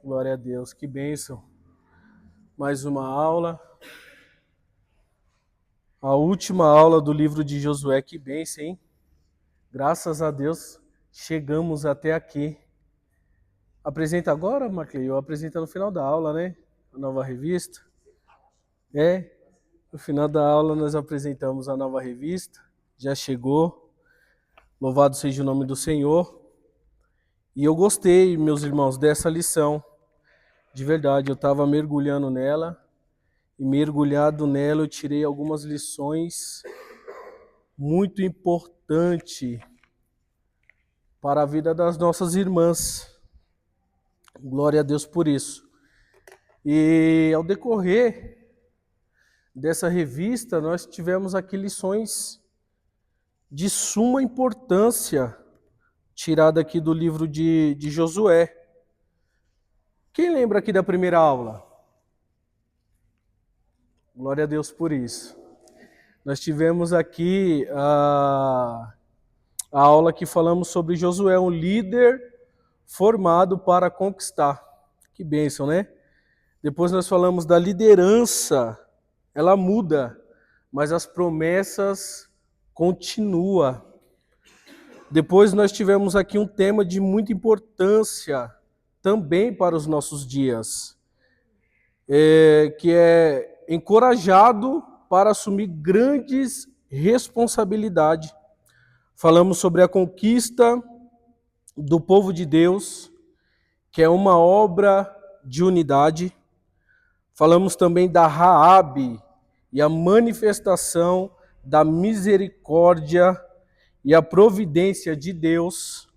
Glória a Deus, que bênção. Mais uma aula. A última aula do livro de Josué, que bênção, hein? Graças a Deus, chegamos até aqui. Apresenta agora, Marcley? Eu apresento no final da aula, né? A nova revista. No final da aula nós apresentamos a nova revista. Já chegou. Louvado seja o nome do Senhor. E eu gostei, meus irmãos, dessa lição. De verdade, eu estava mergulhando nela. E mergulhado nela eu tirei algumas lições muito importantes para a vida das nossas irmãs. Glória a Deus por isso. E ao decorrer dessa revista, nós tivemos aqui lições de suma importância tirada aqui do livro de Josué. Quem lembra aqui da primeira aula? Glória a Deus por isso. Nós tivemos aqui a aula que falamos sobre Josué, um líder formado para conquistar. Que bênção, né? Depois nós falamos da liderança, ela muda, mas as promessas continuam. Depois nós tivemos aqui um tema de muita importância também para os nossos dias, que é encorajado para assumir grandes responsabilidades. Falamos sobre a conquista do povo de Deus, que é uma obra de unidade. Falamos também da Raabe e a manifestação da misericórdia e a providência de Deus.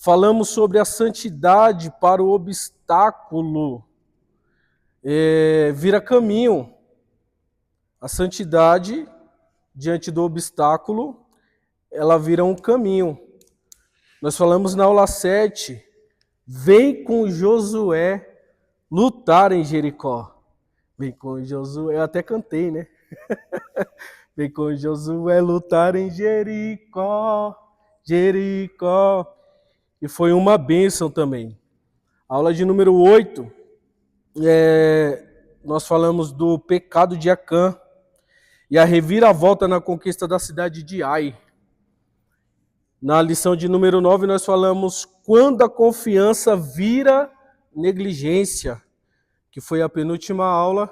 Falamos sobre a santidade para o obstáculo vira caminho. A santidade diante do obstáculo, ela vira um caminho. Nós falamos na aula 7, vem com Josué lutar em Jericó. Vem com Josué, eu até cantei, né? Vem com Josué lutar em Jericó, Jericó. E foi uma bênção também. Aula de número 8, nós falamos do pecado de Acã e a reviravolta na conquista da cidade de Ai. Na lição de número 9, nós falamos quando a confiança vira negligência, que foi a penúltima aula.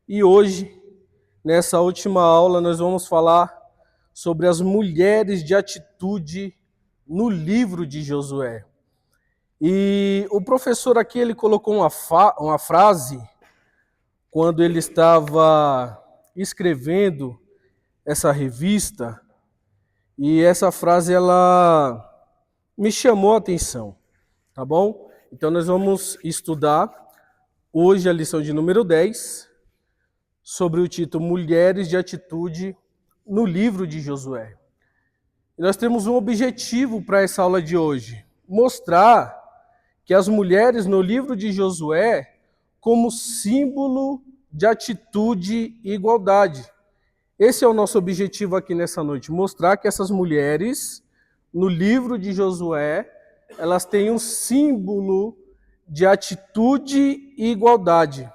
E hoje, nessa última aula, nós vamos falar sobre as mulheres de atitude no livro de Josué. E o professor aqui, ele colocou uma frase, quando ele estava escrevendo essa revista, e essa frase, ela me chamou a atenção, tá bom? Então nós vamos estudar hoje a lição de número 10, sobre o título Mulheres de Atitude no livro de Josué. E nós temos um objetivo para essa aula de hoje, mostrar que as mulheres no livro de Josué como símbolo de atitude e igualdade. Esse é o nosso objetivo aqui nessa noite, mostrar que essas mulheres no livro de Josué, elas têm um símbolo de atitude e igualdade,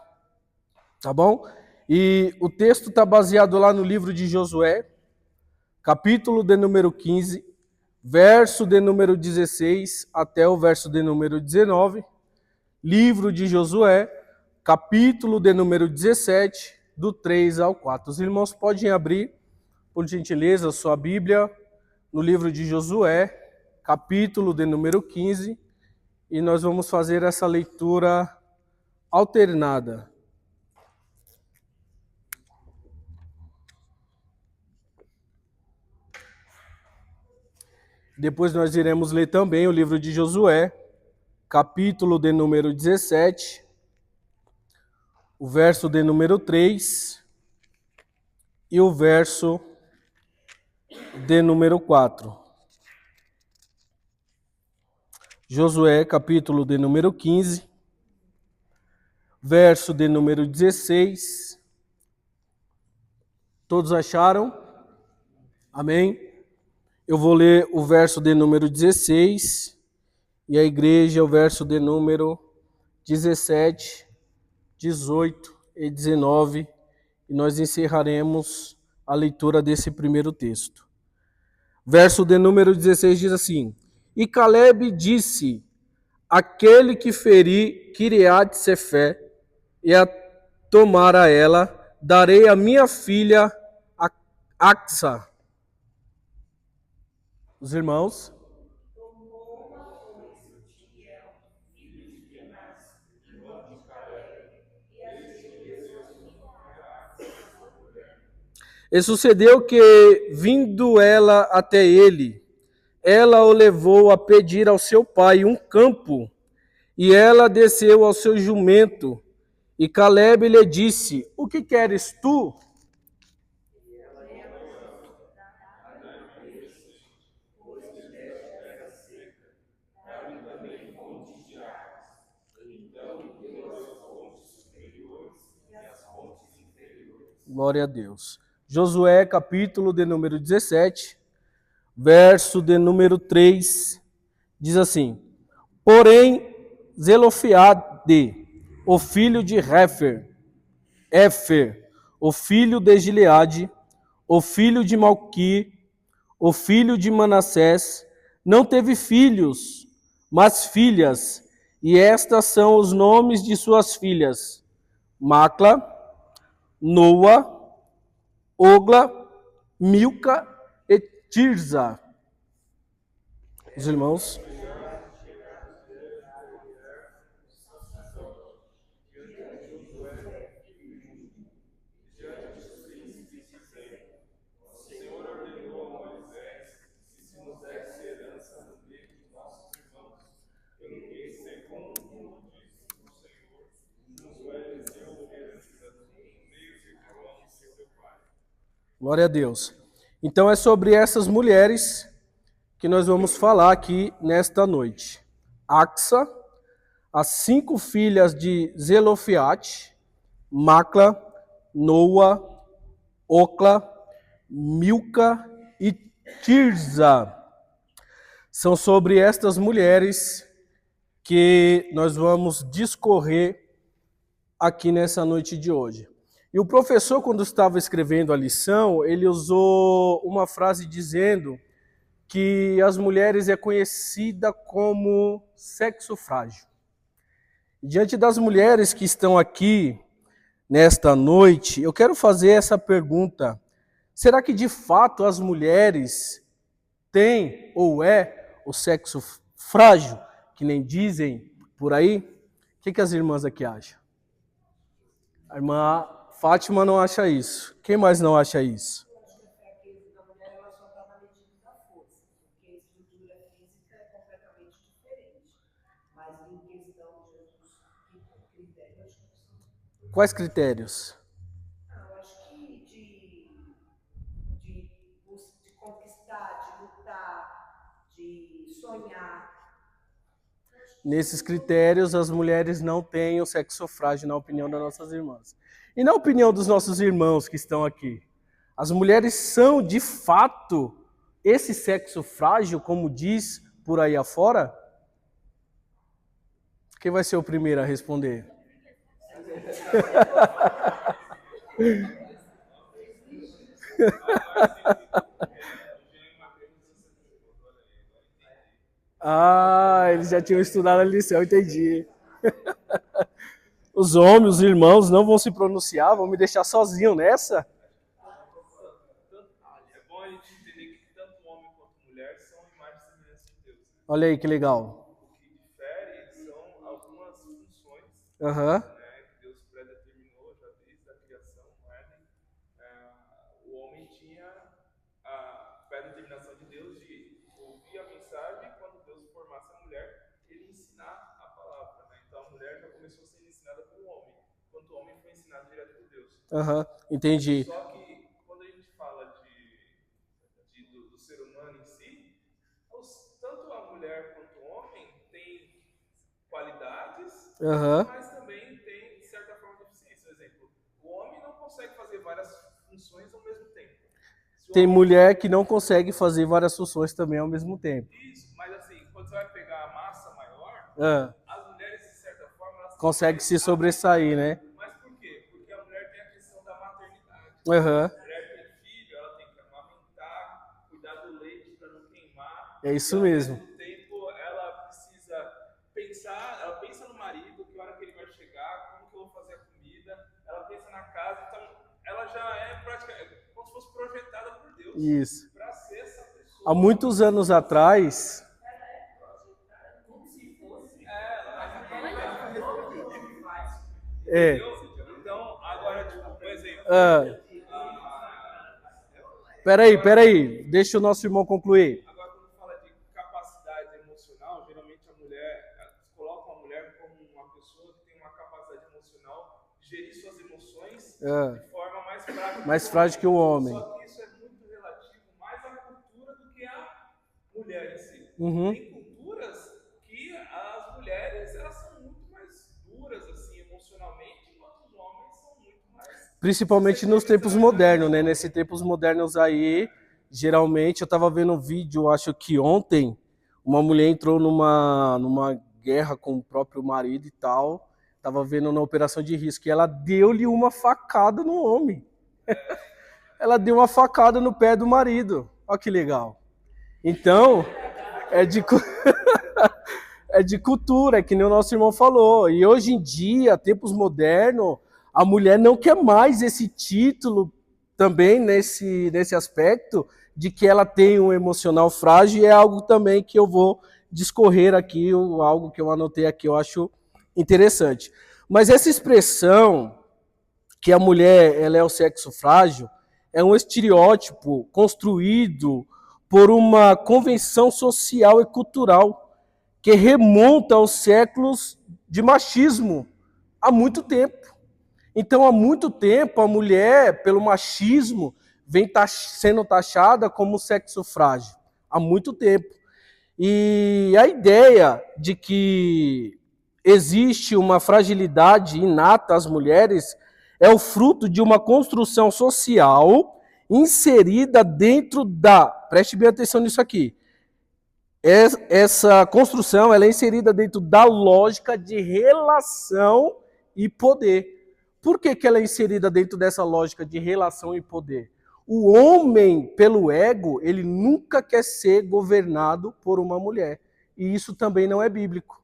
tá bom? E o texto está baseado lá no livro de Josué, capítulo de número 15, verso de número 16 até o verso de número 19, livro de Josué, capítulo de número 17, do 3 ao 4. Os irmãos podem abrir, por gentileza, sua Bíblia no livro de Josué, capítulo de número 15, e nós vamos fazer essa leitura alternada. Depois nós iremos ler também o livro de Josué, capítulo de número 17, o verso de número 3 e o verso de número 4. Josué, capítulo de número 15, verso de número 16. Todos acharam? Amém? Eu vou ler o verso de número 16 e a igreja o verso de número 17, 18 e 19, e nós encerraremos a leitura desse primeiro texto. Verso de número 16 diz assim: E Caleb disse: Aquele que ferir Kiriat Sefé e a tomar a ela, darei a minha filha Axa. Os irmãos. E sucedeu que, vindo ela até ele, ela o levou a pedir ao seu pai um campo, e ela desceu ao seu jumento, e Caleb lhe disse: O que queres tu? Glória a Deus. Josué, capítulo de número 17, verso de número 3, diz assim: Porém, Zelofiade, o filho de Éfer, o filho de Gileade, o filho de Malqui, o filho de Manassés, não teve filhos, mas filhas, e estas são os nomes de suas filhas: Macla, Noa, Ogla, Milca e Tirza. Os irmãos. Glória a Deus. Então é sobre essas mulheres que nós vamos falar aqui nesta noite. Axa, as 5 filhas de Zelofiate, Macla, Noa, Ocla, Milca e Tirza. São sobre estas mulheres que nós vamos discorrer aqui nessa noite de hoje. E o professor, quando estava escrevendo a lição, ele usou uma frase dizendo que as mulheres é conhecida como sexo frágil. Diante das mulheres que estão aqui nesta noite, eu quero fazer essa pergunta: será que de fato as mulheres têm ou é o sexo frágil, que nem dizem por aí? O que as irmãs aqui acham? A irmã Fátima não acha isso. Quem mais não acha isso? Quais critérios? Eu acho que de conquistar, de lutar, de sonhar. Nesses critérios, as mulheres não têm o sexo frágil, na opinião das nossas irmãs. E na opinião dos nossos irmãos que estão aqui, as mulheres são, de fato, esse sexo frágil, como diz por aí afora? Quem vai ser o primeiro a responder? Ah, eles já tinham estudado a lição, entendi. Os homens, os irmãos, não vão se pronunciar, vão me deixar sozinho nessa? É bom a gente entender que tanto homem quanto mulher são imagens e semelhanças de Deus. Olha aí que legal. O que difere são algumas funções Aham. que Deus predeterminou já desde a criação. O homem tinha a predeterminação de Deus de ouvir a mensagem quando Deus formasse a mulher, ele ensinar a palavra. Então a mulher já começou sendo ensinada pelo homem, enquanto o homem foi ensinado direto por Deus. Aham, entendi. Só que quando a gente fala do ser humano em si, tanto a mulher quanto o homem tem qualidades, mas também tem, de certa forma, deficiência. Por exemplo, o homem não consegue fazer várias funções ao mesmo tempo. Tem mulher que não consegue fazer várias funções também ao mesmo tempo. Isso, mas assim, quando você vai pegar a massa maior, as mulheres, de certa forma, elas consegue se sobressair, né? Mas por quê? Porque a mulher tem a questão da maternidade. Uhum. A mulher tem filho, ela tem que amamentar, cuidar do leite para não queimar. É isso mesmo. Ao mesmo tempo, ela precisa pensar, ela pensa no marido, que hora que ele vai chegar, como que eu vou fazer a comida, ela pensa na casa, então ela já é praticamente como se fosse projetada por Deus. Isso. Para ser essa pessoa. Há muitos anos atrás... É. Então, agora, tipo, por exemplo. Peraí. Deixa o nosso irmão concluir. Agora, quando fala de capacidade emocional, geralmente a mulher, coloca a mulher como uma pessoa que tem uma capacidade emocional de gerir suas emoções de forma mais frágil. Mais frágil que o homem. Só que isso é muito relativo mais à cultura do que à mulher em si. Uhum. Tem culturas que as mulheres elas são muito mais duras assim emocionalmente, enquanto os homens são muito mais. Principalmente nos tempos modernos, né? Nesses tempos modernos aí, geralmente, eu estava vendo um vídeo, acho que ontem, uma mulher entrou numa guerra com o próprio marido e tal, estava vendo na operação de risco, e ela deu-lhe uma facada no homem. Ela deu uma facada no pé do marido. Olha que legal. Então, é de cultura, é que nem o nosso irmão falou. E hoje em dia, tempos modernos, a mulher não quer mais esse título também nesse aspecto de que ela tem um emocional frágil, e é algo também que eu vou discorrer aqui, algo que eu anotei aqui, eu acho interessante. Mas essa expressão que a mulher ela é o sexo frágil é um estereótipo construído por uma convenção social e cultural que remonta aos séculos de machismo, há muito tempo. Então, há muito tempo, a mulher, pelo machismo, vem sendo taxada como sexo frágil. Há muito tempo. E a ideia de que existe uma fragilidade inata às mulheres é o fruto de uma construção social inserida dentro preste bem atenção nisso aqui, essa construção ela é inserida dentro da lógica de relação e poder. Por que ela é inserida dentro dessa lógica de relação e poder? O homem, pelo ego, ele nunca quer ser governado por uma mulher. E isso também não é bíblico.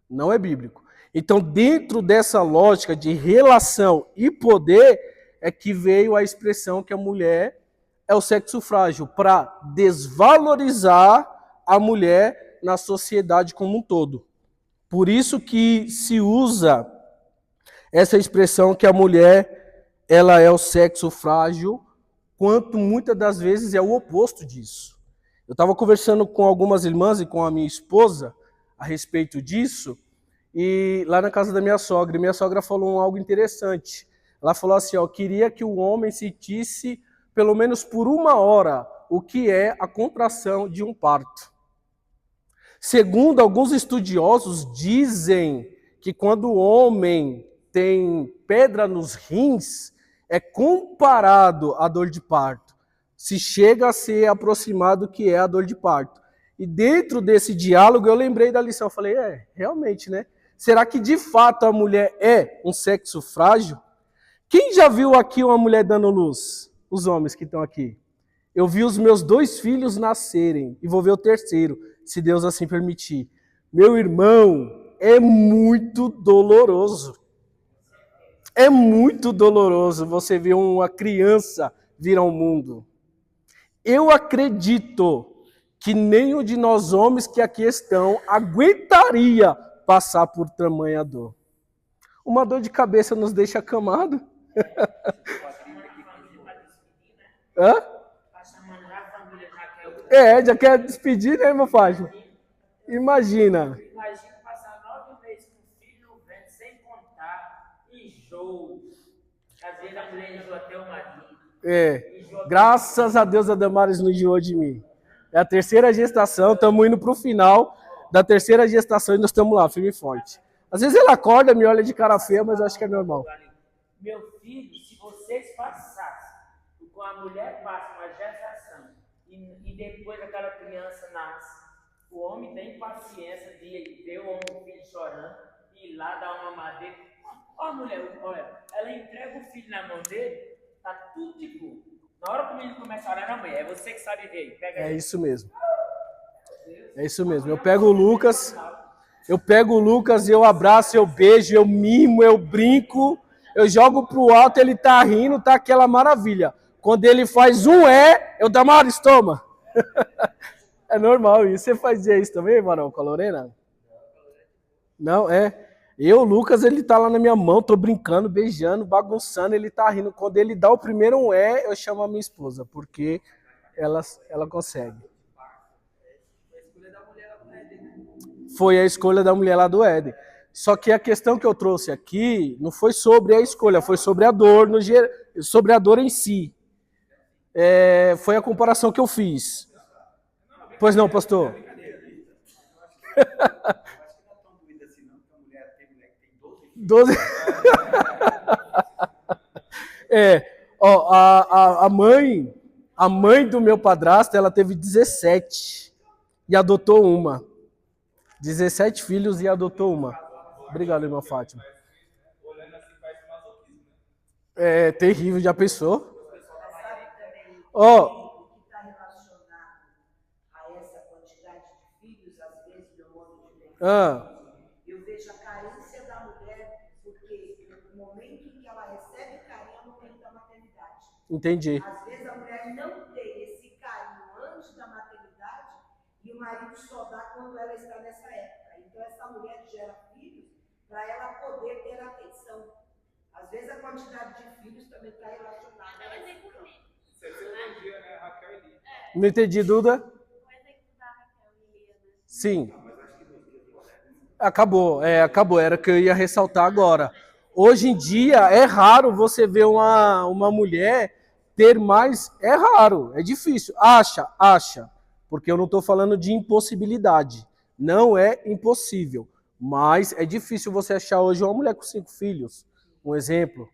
Não é bíblico. Então, dentro dessa lógica de relação e poder, é que veio a expressão que a mulher é o sexo frágil, para desvalorizar a mulher na sociedade como um todo. Por isso que se usa essa expressão que a mulher ela é o sexo frágil, quanto muitas das vezes é o oposto disso. Eu estava conversando com algumas irmãs e com a minha esposa a respeito disso, e lá na casa da minha sogra falou algo interessante. Ela falou assim, ó, queria que o homem sentisse pelo menos por 1 hora o que é a contração de um parto. Segundo alguns estudiosos, dizem que quando o homem tem pedra nos rins, é comparado à dor de parto. Se chega a ser aproximado do que é a dor de parto. E dentro desse diálogo eu lembrei da lição. Eu falei, realmente, né? Será que de fato a mulher é um sexo frágil? Quem já viu aqui uma mulher dando luz? Os homens que estão aqui. Eu vi os meus 2 filhos nascerem e vou ver o terceiro, se Deus assim permitir. Meu irmão, é muito doloroso. É muito doloroso você ver uma criança vir ao mundo. Eu acredito que nenhum de nós homens que aqui estão aguentaria passar por tamanha dor. Uma dor de cabeça nos deixa acamado. Hã? Já quer despedir, né, meu Fábio? Imagina. Imagina passar 9 meses com o filho no ventre, sem contar, enjoo. Às vezes a mulher enjoa até o marido. Graças a Deus a Damares não enjoou de mim. É a 3ª gestação, estamos indo para o final da 3ª gestação e nós estamos lá, firme e forte. Às vezes ela acorda, me olha de cara feia, mas eu acho que é normal. Meu filho, se vocês passassem, com a mulher passa uma gestação e depois aquela criança nasce, o homem tem paciência de ver o filho chorando ir lá dar uma mamadeira. Ó a mulher, olha, ela entrega o filho na mão dele, tá tudo de boa. Na hora que o menino começa a orar, não, mãe, é você que sabe ver. Pega É ele. isso mesmo. É isso mesmo. Eu pego o Lucas e eu abraço, eu beijo, eu mimo, eu brinco, eu jogo pro alto, ele tá rindo, tá aquela maravilha. Quando ele faz um eu Damares, toma. É normal isso. Você fazia isso também, Varão, com a Lorena? Não, é. Eu, o Lucas, ele tá lá na minha mão, tô brincando, beijando, bagunçando, ele tá rindo. Quando ele dá o primeiro eu chamo a minha esposa, porque ela consegue. Foi a escolha da mulher lá do Éden. Só que a questão que eu trouxe aqui não foi sobre a escolha, foi sobre a dor, sobre a dor em si. Foi a comparação que eu fiz. Pois não, pastor? Doze. A mãe do meu padrasto, ela teve 17 e adotou uma. 17 filhos e adotou uma. Obrigado, irmã Fátima. É terrível, já pensou? O que está relacionado a essa quantidade de filhos, às vezes, do modo de pensar, eu vejo a carência da mulher, porque o momento em que ela recebe carinho é o momento da maternidade. Entendi. Às vezes a mulher não tem esse carinho antes da maternidade e o marido só dá quando ela está nessa época. Então essa mulher gera filhos para ela poder ter atenção. Às vezes a quantidade de filhos também está relacionada a esse campo. Você elogia, né, Raquel e Lia. Não entendi, Duda? Sim. Acabou, era o que eu ia ressaltar agora. Hoje em dia é raro você ver uma mulher ter mais, é raro, é difícil. Acha, porque eu não estou falando de impossibilidade. Não é impossível, mas é difícil você achar hoje uma mulher com 5 filhos, um exemplo,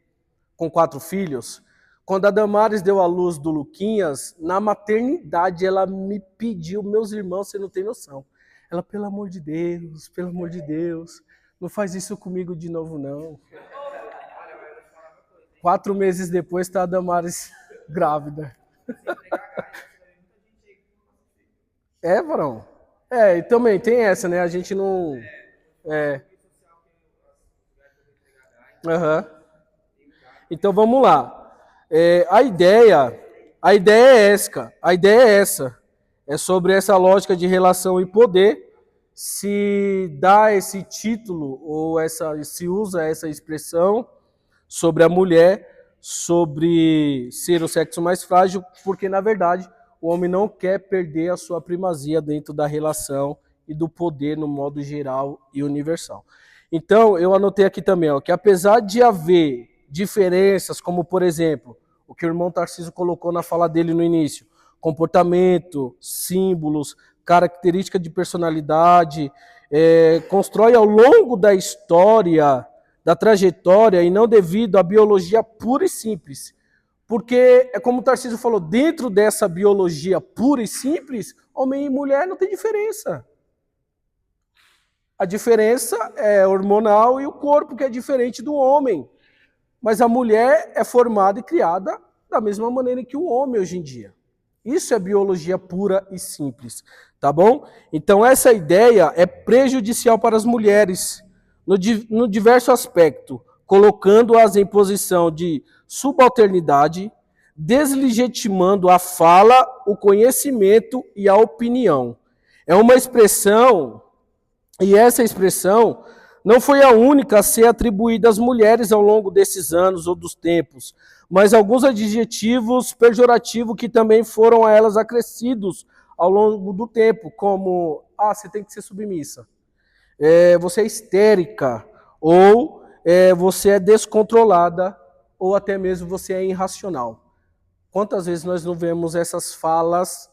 com 4 filhos. Quando a Damares deu à luz do Luquinhas, na maternidade ela me pediu, meus irmãos, você não tem noção. Ela, pelo amor de Deus, não faz isso comigo de novo, não. 4 meses depois está a Damares grávida. Varão? E também tem essa, né? A gente não... Então vamos lá. A ideia é essa. É sobre essa lógica de relação e poder, se dá esse título ou se usa essa expressão sobre a mulher, sobre ser o sexo mais frágil, porque na verdade o homem não quer perder a sua primazia dentro da relação e do poder no modo geral e universal. Então eu anotei aqui também, que apesar de haver diferenças, como por exemplo, o que o irmão Tarcísio colocou na fala dele no início, comportamento, símbolos, característica de personalidade, constrói ao longo da história, da trajetória, e não devido à biologia pura e simples. Porque, como o Tarcísio falou, dentro dessa biologia pura e simples, homem e mulher não tem diferença. A diferença é hormonal e o corpo, que é diferente do homem. Mas a mulher é formada e criada da mesma maneira que o homem hoje em dia. Isso é biologia pura e simples, tá bom? Então essa ideia é prejudicial para as mulheres no diverso aspecto, colocando-as em posição de subalternidade, deslegitimando a fala, o conhecimento e a opinião. É uma expressão, e essa expressão não foi a única a ser atribuída às mulheres ao longo desses anos ou dos tempos, mas alguns adjetivos pejorativos que também foram a elas acrescidos ao longo do tempo, como, você tem que ser submissa, você é histérica, ou você é descontrolada, ou até mesmo você é irracional. Quantas vezes nós não vemos essas falas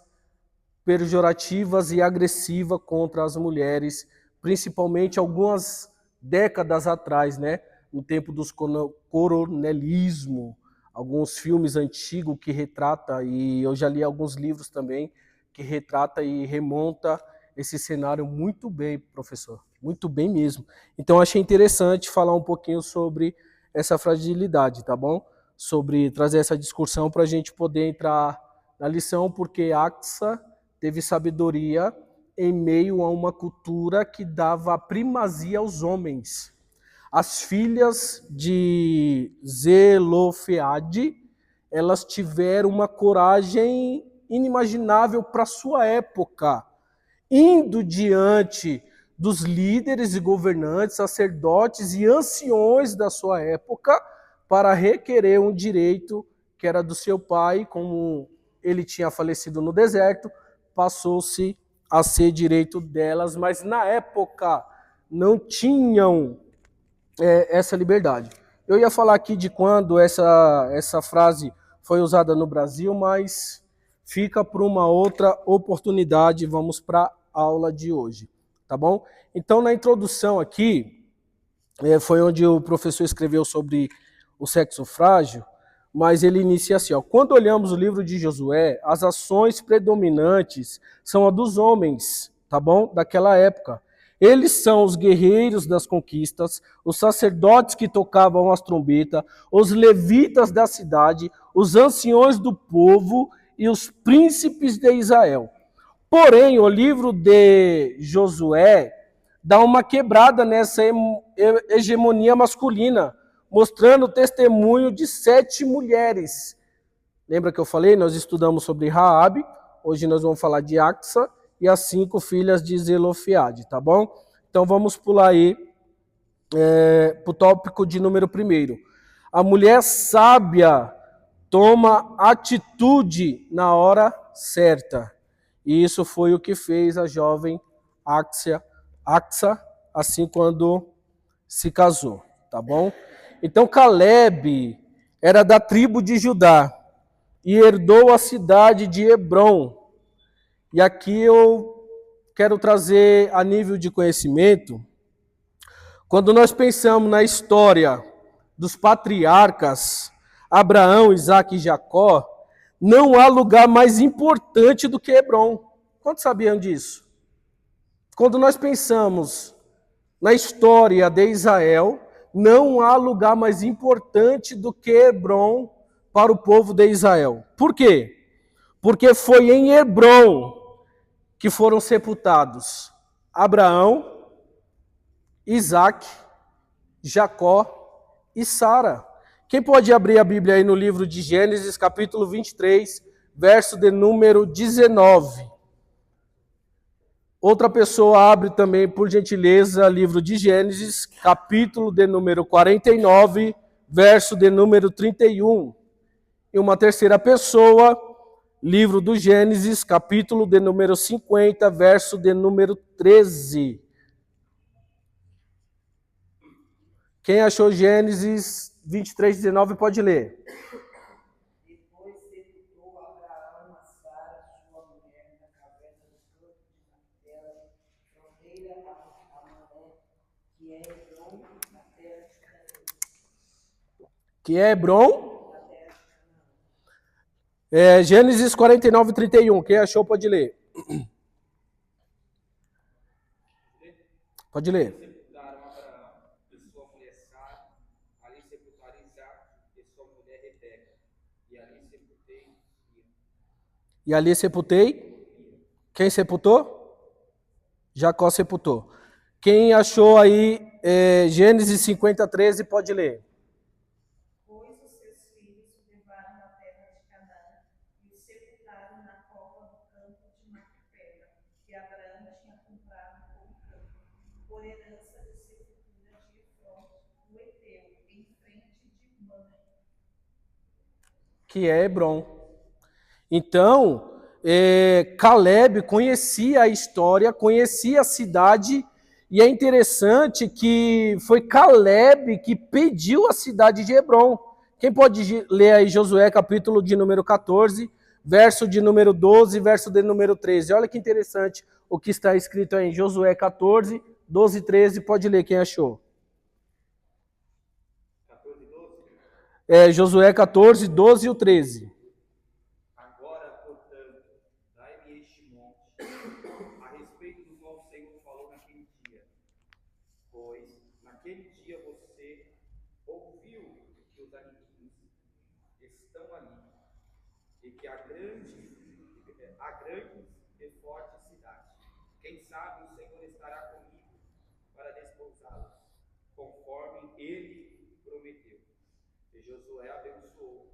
pejorativas e agressivas contra as mulheres, principalmente algumas décadas atrás, né? No tempo dos coronelismo, alguns filmes antigos que retrata, e eu já li alguns livros também, que retrata e remonta esse cenário muito bem, professor. muito bem mesmo. Então achei interessante falar um pouquinho sobre essa fragilidade, tá bom? Sobre trazer essa discussão para a gente poder entrar na lição, porque Axa teve sabedoria em meio a uma cultura que dava primazia aos homens. As filhas de Zelofeade, elas tiveram uma coragem inimaginável para sua época, indo diante dos líderes e governantes, sacerdotes e anciões da sua época para requerer um direito que era do seu pai, como ele tinha falecido no deserto, passou-se a ser direito delas, mas na época não tinham essa liberdade. Eu ia falar aqui de quando essa frase foi usada no Brasil, mas fica para uma outra oportunidade. Vamos para a aula de hoje, tá bom? Então, na introdução aqui, foi onde o professor escreveu sobre o sexo frágil, mas ele inicia assim, ó: quando olhamos o livro de Josué, as ações predominantes são a dos homens, tá bom? Daquela época. Eles são os guerreiros das conquistas, os sacerdotes que tocavam as trombetas, os levitas da cidade, os anciões do povo e os príncipes de Israel. Porém, o livro de Josué dá uma quebrada nessa hegemonia masculina, mostrando o testemunho de 7 mulheres. Lembra que eu falei? Nós estudamos sobre Raabe, hoje nós vamos falar de Axa e as 5 filhas de Zelofeade, tá bom? Então vamos pular aí para o tópico de número 1. A mulher sábia toma atitude na hora certa. E isso foi o que fez a jovem Axa, assim quando se casou, tá bom? Então Caleb era da tribo de Judá e herdou a cidade de Hebrom. E aqui eu quero trazer a nível de conhecimento, quando nós pensamos na história dos patriarcas, Abraão, Isaque e Jacó, não há lugar mais importante do que Hebrom. Quantos sabiam disso? Quando nós pensamos na história de Israel, não há lugar mais importante do que Hebrom para o povo de Israel. Por quê? Porque foi em Hebrom que foram sepultados Abraão, Isaque, Jacó e Sara. Quem pode abrir a Bíblia aí no livro de Gênesis, capítulo 23, verso de número 19. Outra pessoa abre também, por gentileza, livro de Gênesis, capítulo de número 49, verso de número 31. E uma terceira pessoa, livro do Gênesis, capítulo de número 50, verso de número 13. Quem achou Gênesis 23, 19 pode ler. Depois sepultou Abraão a Sara, sua mulher, na caverna do campo de Macpela, fronteira a Mamé, que é Hebrom, na terra de Canaã. Que é Hebrom? Gênesis 49, 31. Quem achou pode ler. Pode ler. Sepultaram Abraão e sua mulher Sara, ali sepultaram Isaque e sua mulher Rebeca, e ali sepultei. E ali sepultei? Quem sepultou? Jacó sepultou. Quem achou aí Gênesis 50, 13 pode ler. Pois os seus filhos o levaram à terra de Canaã e o sepultaram na cova do campo de Macpela, que Abraão tinha comprado como campo, por herança de sepultura de Efrom, o Eteu, em frente de Mamé. Que é Hebrom. Então, Caleb conhecia a história, conhecia a cidade, e é interessante que foi Caleb que pediu a cidade de Hebrom. Quem pode ler aí Josué, capítulo de número 14, verso de número 12, verso de número 13. Olha que interessante o que está escrito aí em Josué 14, 12 e 13. Pode ler, quem achou? 14 e 12? Josué 14, 12 e o 13. Agora, portanto, dai-me este monte, a respeito do qual o Senhor falou naquele dia, ouviu que os aniquinos estão ali e que há grande e forte cidade. Quem sabe o Senhor estará comigo para despousá-los, conforme ele prometeu. E Josué abençoou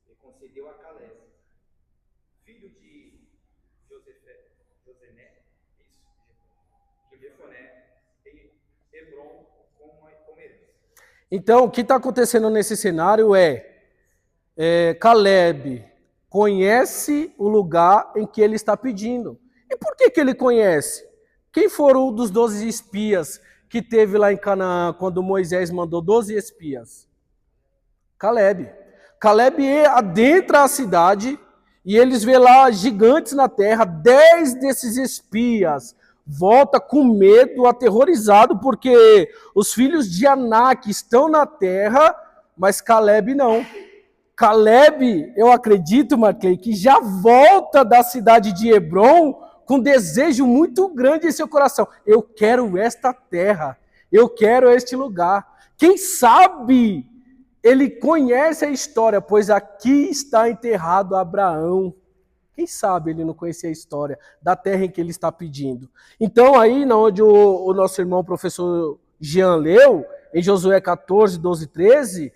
e concedeu a Caleb, filho de Jefoné, em Hebron, como herança. Então, o que está acontecendo nesse cenário Caleb conhece o lugar em que ele está pedindo. E por que ele conhece? Quem foram um dos 12 espias que teve lá em Canaã, quando Moisés mandou 12 espias? Caleb. Caleb adentra a cidade e eles vê lá gigantes na terra. 10 desses espias volta com medo, aterrorizado, porque os filhos de Anak estão na terra, mas Caleb não. Caleb, eu acredito, Marclay, que já volta da cidade de Hebron com um desejo muito grande em seu coração. Eu quero esta terra, eu quero este lugar. Quem sabe ele conhece a história, pois aqui está enterrado Abraão. Quem sabe ele não conhecia a história da terra em que ele está pedindo. Então aí, onde o nosso irmão professor Jean leu, em Josué 14, 12, 13...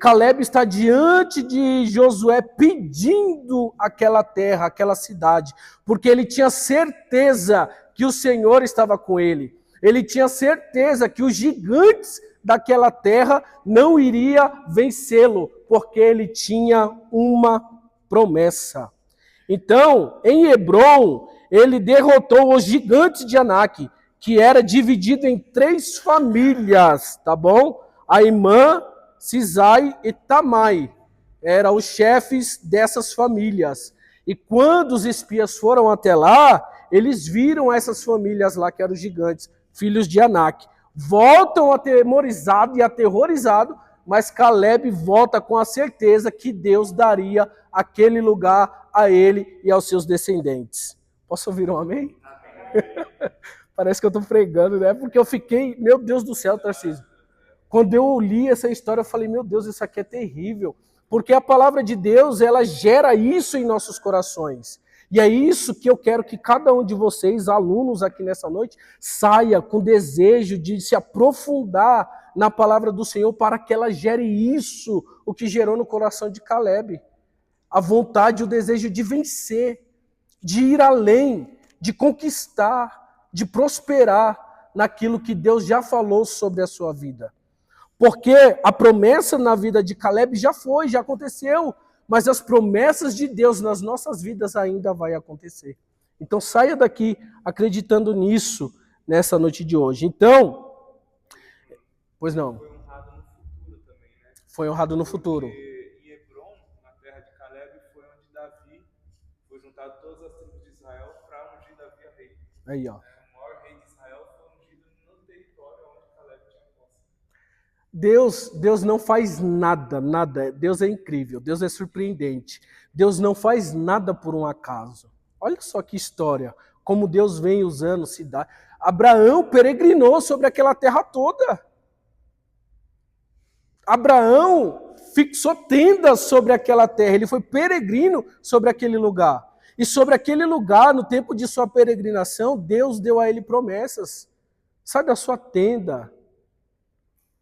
Caleb está diante de Josué pedindo aquela terra, aquela cidade, porque ele tinha certeza que o Senhor estava com ele. Ele tinha certeza que os gigantes daquela terra não iria vencê-lo, porque ele tinha uma promessa. Então, em Hebron, ele derrotou os gigantes de Anak, que era dividido em 3 famílias, tá bom? Aimã, Sisai e Tamai eram os chefes dessas famílias. E quando os espias foram até lá, eles viram essas famílias lá, que eram os gigantes, filhos de Anak. Voltam atemorizado e aterrorizado, mas Caleb volta com a certeza que Deus daria aquele lugar a ele e aos seus descendentes. Posso ouvir um amém? Amém. Parece que eu estou pregando, né? Porque eu fiquei, meu Deus do céu, Tarcísio. Quando eu li essa história, eu falei, meu Deus, isso aqui é terrível. Porque a palavra de Deus, ela gera isso em nossos corações. E é isso que eu quero que cada um de vocês, alunos aqui nessa noite, saia com desejo de se aprofundar na palavra do Senhor para que ela gere isso, o que gerou no coração de Caleb. A vontade, o desejo de vencer, de ir além, de conquistar, de prosperar naquilo que Deus já falou sobre a sua vida. Porque a promessa na vida de Caleb já aconteceu, mas as promessas de Deus nas nossas vidas ainda vai acontecer. Então saia daqui acreditando nisso nessa noite de hoje. Então, pois não. Foi honrado no futuro também, né? Foi honrado no futuro. Porque em Hebron, na terra de Caleb, foi onde Davi foi juntado todas as tribos de Israel para ungir Davi a rei. Aí, ó. O maior rei de Israel foi ungido no território onde Caleb tinha posse. Deus não faz nada. Deus é incrível, Deus é surpreendente. Deus não faz nada por um acaso. Olha só que história, como Deus vem usando cidade. Abraão peregrinou sobre aquela terra toda. Abraão fixou tendas sobre aquela terra, ele foi peregrino sobre aquele lugar. E sobre aquele lugar, no tempo de sua peregrinação, Deus deu a ele promessas. Sai da sua tenda,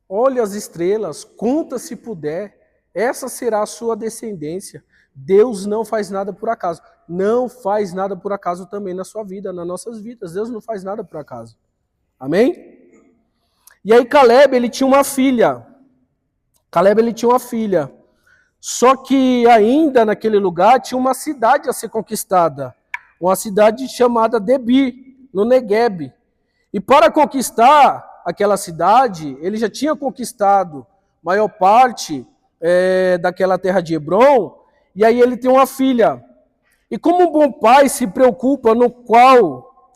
olhe as estrelas, conta se puder, essa será a sua descendência. Deus não faz nada por acaso. Não faz nada por acaso também na sua vida, nas nossas vidas. Deus não faz nada por acaso. Amém? E aí Caleb, ele tinha uma filha. Só que ainda naquele lugar tinha uma cidade a ser conquistada. Uma cidade chamada Debi, no Negueb. E para conquistar aquela cidade, ele já tinha conquistado a maior parte daquela terra de Hebron, e aí ele tem uma filha. E como um bom pai se preocupa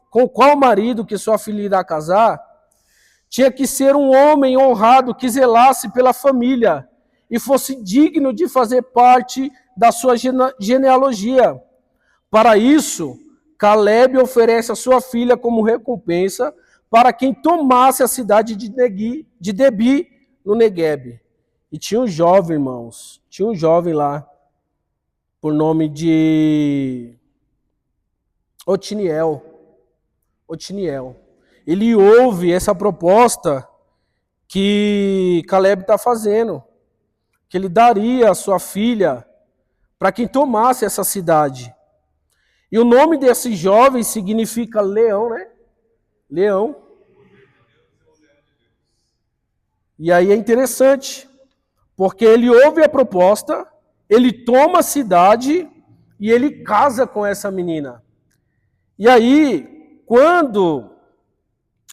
com qual marido que sua filha irá casar, tinha que ser um homem honrado que zelasse pela família e fosse digno de fazer parte da sua genealogia. Para isso, Caleb oferece a sua filha como recompensa para quem tomasse a cidade de Debi, no Negueb. E tinha um jovem, irmãos, tinha um jovem lá, por nome de Otiniel. Ele ouve essa proposta que Caleb está fazendo, que ele daria a sua filha para quem tomasse essa cidade. E o nome desse jovem significa leão, né? Leão. E aí é interessante, porque ele ouve a proposta, ele toma a cidade e ele casa com essa menina. E aí, quando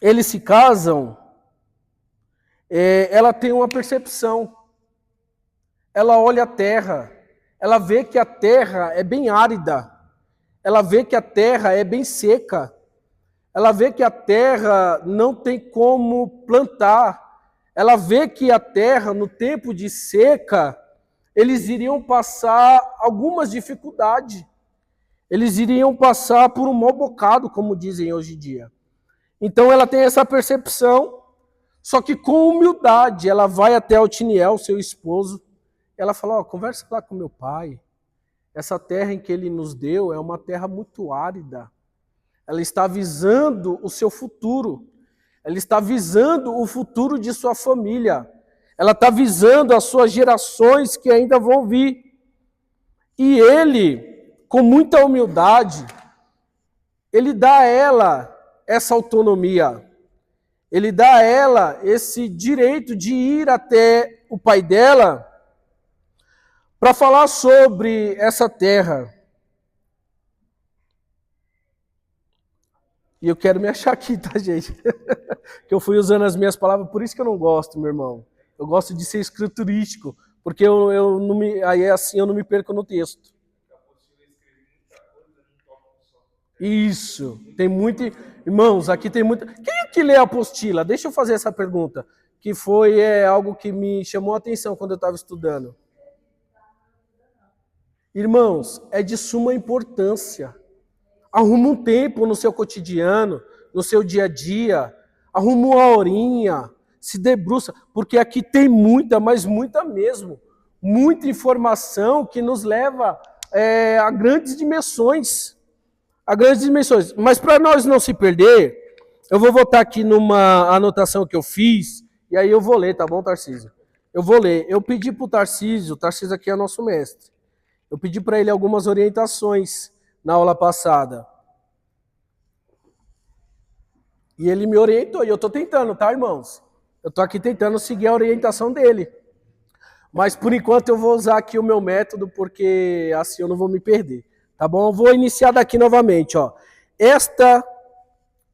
eles se casam, ela tem uma percepção. Ela olha a terra, ela vê que a terra é bem árida, ela vê que a terra é bem seca, ela vê que a terra não tem como plantar, ela vê que a terra, no tempo de seca, eles iriam passar algumas dificuldades. Eles iriam passar por um mau bocado, como dizem hoje em dia. Então ela tem essa percepção, só que com humildade, ela vai até Otiniel, seu esposo, ela fala, conversa lá com meu pai, essa terra em que ele nos deu é uma terra muito árida, ela está visando o seu futuro, ela está visando o futuro de sua família, ela está visando as suas gerações que ainda vão vir. E ele, com muita humildade, ele dá a ela essa autonomia, ele dá a ela esse direito de ir até o pai dela para falar sobre essa terra. E eu quero me achar aqui, tá, gente? Que eu fui usando as minhas palavras, por isso que eu não gosto, meu irmão. Eu gosto de ser escriturístico, porque eu não me, aí é assim, eu não me perco no texto. Isso, tem muito... Irmãos, aqui tem muito... Quem é que lê a apostila? Deixa eu fazer essa pergunta, que foi algo que me chamou a atenção quando eu estava estudando. Irmãos, é de suma importância. Arruma um tempo no seu cotidiano, no seu dia a dia, arruma uma horinha, se debruça, porque aqui tem muita, mas muita mesmo, muita informação que nos leva a grandes dimensões. Mas para nós não se perder, eu vou voltar aqui numa anotação que eu fiz, e aí eu vou ler, tá bom, Tarcísio? Eu vou ler. Eu pedi para o Tarcísio aqui é nosso mestre, eu pedi para ele algumas orientações na aula passada. E ele me orientou, e eu estou tentando, tá, irmãos? Eu estou aqui tentando seguir a orientação dele. Mas, por enquanto, eu vou usar aqui o meu método, porque assim eu não vou me perder. Tá bom? Eu vou iniciar daqui novamente, ó.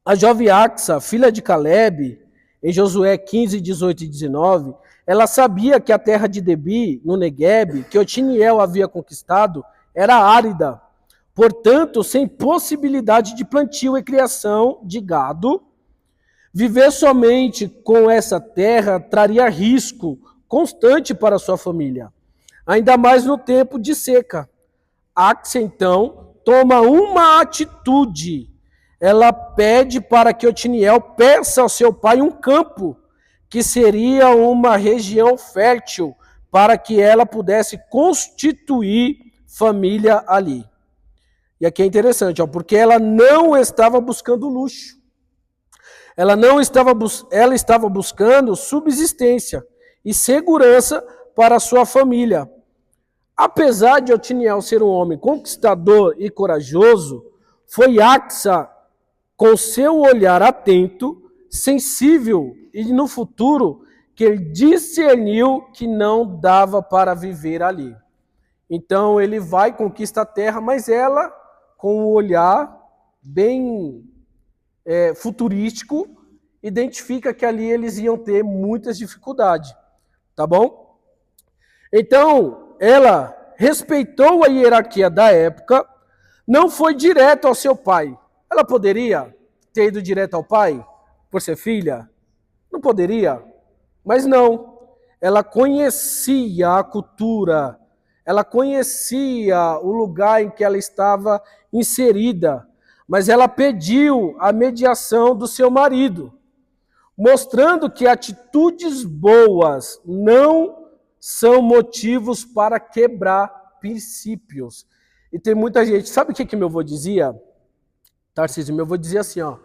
A jovem Axa, filha de Caleb, em Josué 15, 18 e 19, ela sabia que a terra de Debi, no Negueb, que Otiniel havia conquistado, era árida, portanto, sem possibilidade de plantio e criação de gado. Viver somente com essa terra traria risco constante para sua família, ainda mais no tempo de seca. Axa, então, toma uma atitude. Ela pede para que Otiniel peça ao seu pai um campo, que seria uma região fértil, para que ela pudesse constituir família ali. E aqui é interessante, ó, porque ela não estava buscando luxo. Ela estava buscando subsistência e segurança para a sua família. Apesar de Otiniel ser um homem conquistador e corajoso, foi Axa, com seu olhar atento, sensível e no futuro, que ele discerniu que não dava para viver ali. Então ele vai e conquista a terra, mas ela, com um olhar bem futurístico, identifica que ali eles iam ter muitas dificuldades. Tá bom? Então, ela respeitou a hierarquia da época, não foi direto ao seu pai. Ela poderia ter ido direto ao pai, por ser filha? Não poderia, mas não. Ela conhecia a cultura, ela conhecia o lugar em que ela estava inserida, mas ela pediu a mediação do seu marido, mostrando que atitudes boas não são motivos para quebrar princípios. E tem muita gente, sabe o que meu avô dizia? Tarcísio, meu avô dizia assim, ó,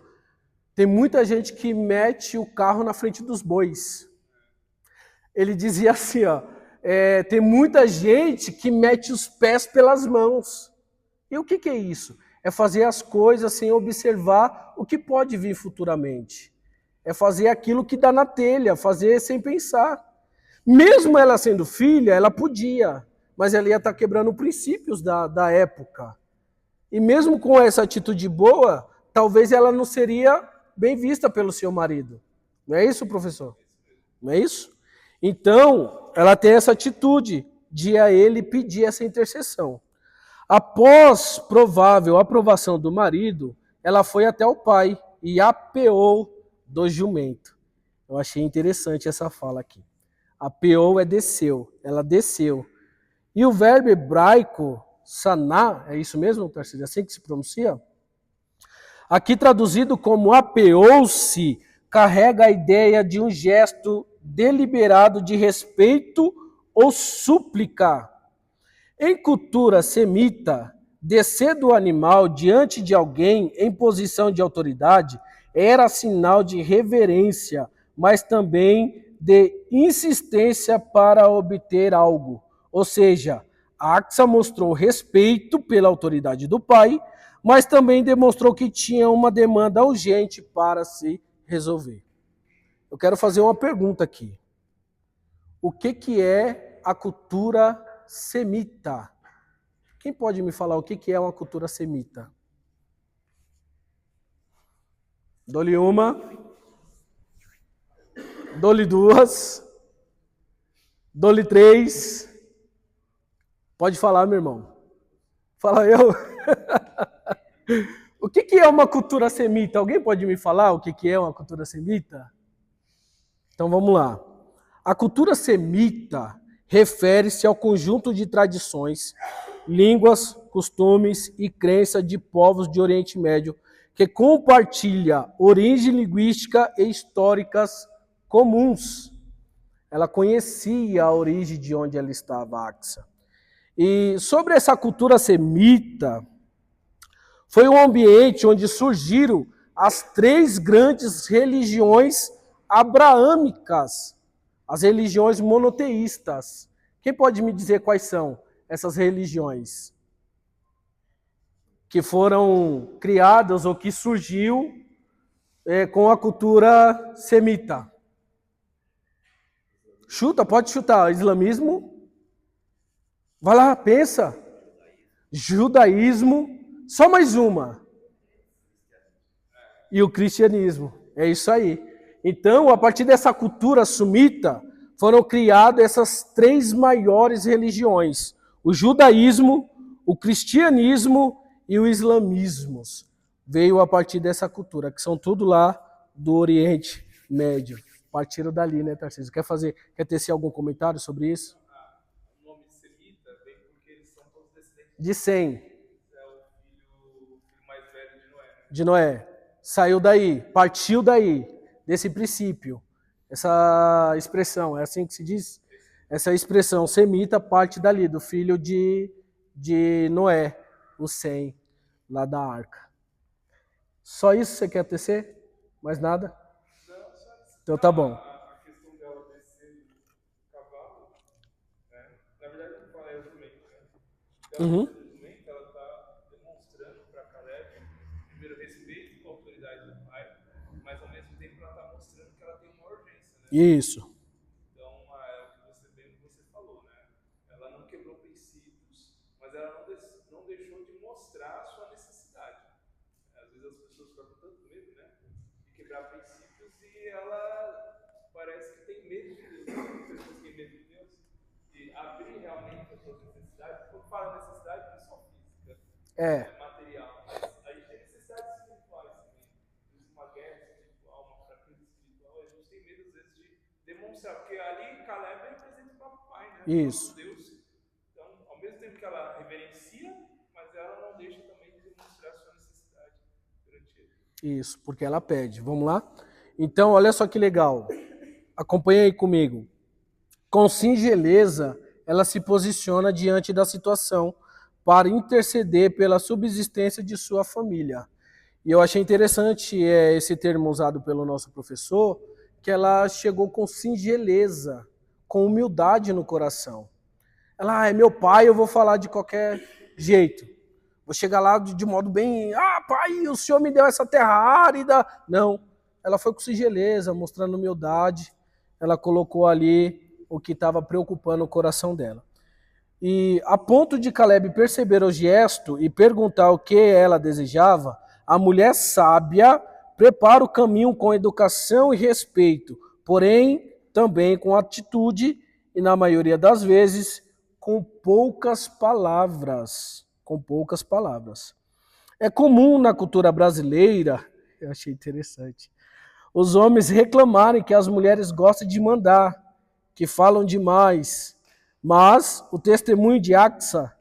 tem muita gente que mete o carro na frente dos bois. Ele dizia assim, ó, tem muita gente que mete os pés pelas mãos. E o que é isso? É fazer as coisas sem observar o que pode vir futuramente. É fazer aquilo que dá na telha, fazer sem pensar. Mesmo ela sendo filha, ela podia, mas ela ia estar quebrando princípios da época. E mesmo com essa atitude boa, talvez ela não seria bem vista pelo seu marido. Não é isso, professor? Não é isso? Então, ela tem essa atitude de a ele pedir essa intercessão. Após provável aprovação do marido, ela foi até o pai e apeou do jumento. Eu achei interessante essa fala aqui. Apeou é desceu, ela desceu. E o verbo hebraico, saná, é isso mesmo, Tarcísio? É assim que se pronuncia? Aqui traduzido como apeou-se, carrega a ideia de um gesto deliberado de respeito ou súplica. Em cultura semita, descer do animal diante de alguém em posição de autoridade era sinal de reverência, mas também de insistência para obter algo. Ou seja, Axa mostrou respeito pela autoridade do pai, mas também demonstrou que tinha uma demanda urgente para se resolver. Eu quero fazer uma pergunta aqui. O que é a cultura semita? Quem pode me falar o que é uma cultura semita? Dou-lhe uma. Dou-lhe duas. Dou-lhe três. Pode falar, meu irmão. Fala eu. O que é uma cultura semita? Alguém pode me falar o que é uma cultura semita? Então vamos lá. A cultura semita refere-se ao conjunto de tradições, línguas, costumes e crenças de povos de Oriente Médio que compartilha origem linguística e históricas comuns. Ela conhecia a origem de onde ela estava, Axa. E sobre essa cultura semita, foi um ambiente onde surgiram as três grandes religiões abraâmicas, as religiões monoteístas. Quem pode me dizer quais são essas religiões que foram criadas ou que surgiu com a cultura semita? Chuta, pode chutar. Islamismo. Vai lá, pensa. Judaísmo. Só mais uma. E o cristianismo. É isso aí. Então, a partir dessa cultura sumita, foram criadas essas três maiores religiões. O judaísmo, o cristianismo e o islamismo. Veio a partir dessa cultura, que são tudo lá do Oriente Médio. Partiram dali, né, Tarcísio? Quer tecer algum comentário sobre isso? O nome semita vem porque eles são todos descendentes de Sem. É o filho mais velho de Noé. De Noé. Saiu daí, partiu daí, desse princípio. Essa expressão, é assim que se diz? Essa expressão semita parte dali, do filho de Noé, o Sem, lá da arca. Só isso você quer tecer? Mais nada? Então tá bom. A questão dela descer do cavalo, né? Na verdade não fala é o jumento, né? Ela descer do jumento, ela está demonstrando para Caleb, primeiro, respeito com a autoridade do pai, mas ao mesmo tempo ela está mostrando que ela tem uma urgência, né? Isso. Então, é o que você falou, né? Ela não quebrou princípios, mas ela não deixou de mostrar a sua necessidade. Às vezes as pessoas ficam com tanto medo, né? De quebrar princípios e ela parece que tem medo de Deus. As pessoas têm medo de Deus, de abrir realmente as suas necessidades. Quando fala necessidade, não é só física, material, mas a gente tem necessidades espirituais também. Uma guerra espiritual, uma fraqueza espiritual, a gente tem medo às vezes de demonstrar, porque ali Caleb representa o próprio pai, né? Isso. O Deus. Então, ao mesmo tempo que ela reverencia, mas ela não deixa também de demonstrar a sua necessidade perante ele. Isso, porque ela pede. Vamos lá? Então, olha só que legal. Acompanha aí comigo. Com singeleza, ela se posiciona diante da situação para interceder pela subsistência de sua família. E eu achei interessante esse termo usado pelo nosso professor, que ela chegou com singeleza, com humildade no coração. Ela, é meu pai, eu vou falar de qualquer jeito. Vou chegar lá de modo bem, pai, o senhor me deu essa terra árida. Não, ela foi com singeleza, mostrando humildade. Ela colocou ali o que estava preocupando o coração dela. E a ponto de Caleb perceber o gesto e perguntar o que ela desejava, a mulher sábia prepara o caminho com educação e respeito, porém também com atitude e, na maioria das vezes, com poucas palavras. Com poucas palavras. É comum na cultura brasileira, eu achei interessante, os homens reclamarem que as mulheres gostam de mandar, que falam demais. Mas o testemunho de Axa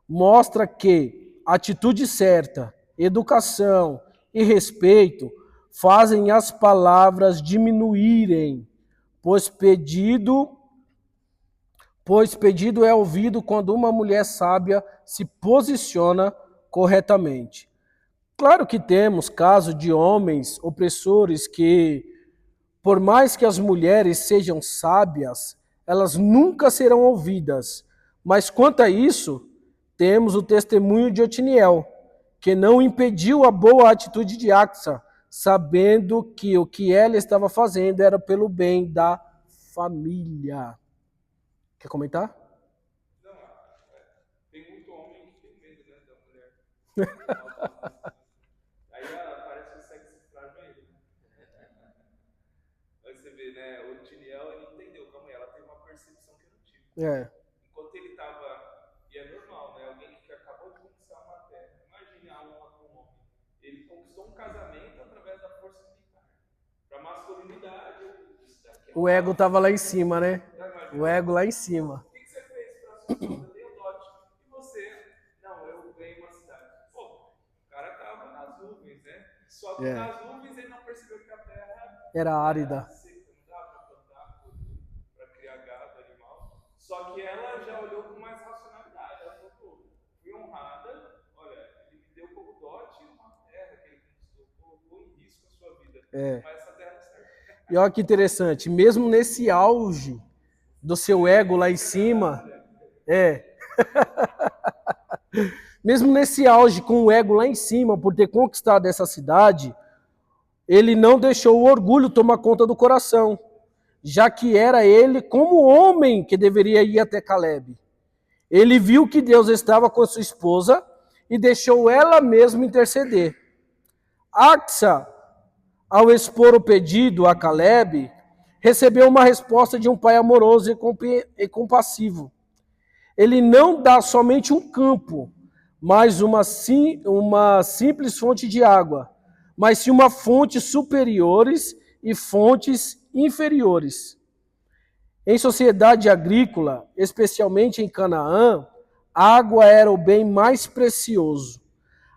mostra que a atitude certa, educação e respeito fazem as palavras diminuírem, pois pedido é ouvido quando uma mulher sábia se posiciona corretamente. Claro que temos casos de homens opressores que, por mais que as mulheres sejam sábias, elas nunca serão ouvidas. Mas quanto a isso, temos o testemunho de Otiniel, que não impediu a boa atitude de Axa, sabendo que o que ela estava fazendo era pelo bem da família. Quer comentar? Não, tem muito homem que tem medo, né, da mulher. Aí parece um sexo frágil a ele. Aí você vê, né, o Tiniel, ele entendeu, calma aí, ela teve uma percepção que eu não tive. Enquanto ele estava, e é normal, né, alguém que acabou de conquistar uma terra, imagine a honra com um homem. Ele conquistou um casamento através da força militar. Para masculinidade, isso daqui é o ego estava lá em cima, né? O ego lá em cima. O que você fez para sua esposa? Dei o dote. E você? Não, eu ganhei uma cidade. Pô, o cara estava nas nuvens, né? Só que nas nuvens ele não percebeu que a terra era árida. Seca, não dava para plantar, para criar gado, animal. Só que ela já olhou com mais racionalidade. Ela falou, fui honrada, olha, ele me deu como dote uma terra que ele conquistou, colocou em risco a sua vida. Mas essa terra não serve. E olha que interessante, mesmo nesse auge do seu ego lá em cima, mesmo nesse auge com o ego lá em cima, por ter conquistado essa cidade, ele não deixou o orgulho tomar conta do coração, já que era ele, como homem, que deveria ir até Caleb. Ele viu que Deus estava com a sua esposa e deixou ela mesma interceder. Axa, ao expor o pedido a Caleb, recebeu uma resposta de um pai amoroso e compassivo. Ele não dá somente um campo, mas uma simples fonte de água, mas sim uma fonte superiores e fontes inferiores. Em sociedade agrícola, especialmente em Canaã, água era o bem mais precioso.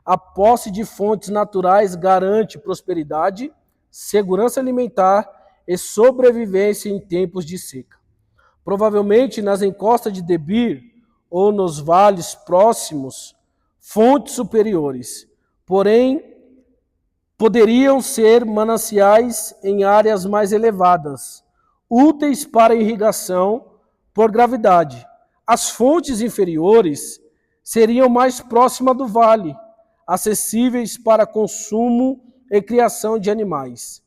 A posse de fontes naturais garante prosperidade, segurança alimentar e sobrevivência em tempos de seca. Provavelmente nas encostas de Debir ou nos vales próximos, fontes superiores, porém poderiam ser mananciais em áreas mais elevadas, úteis para irrigação por gravidade. As fontes inferiores seriam mais próximas do vale, acessíveis para consumo e criação de animais.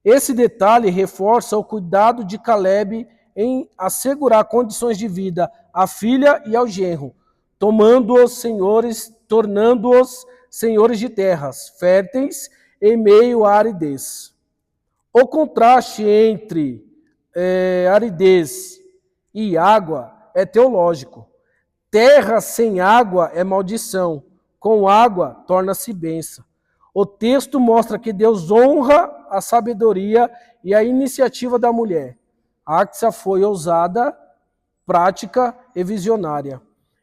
Esse detalhe reforça o cuidado de Caleb em assegurar condições de vida à filha e ao genro, tornando-os senhores de terras férteis em meio à aridez. O contraste entre aridez e água é teológico. Terra sem água é maldição, com água torna-se bênção. O texto mostra que Deus honra a sabedoria e a iniciativa da mulher. Axa foi ousada, prática e visionária.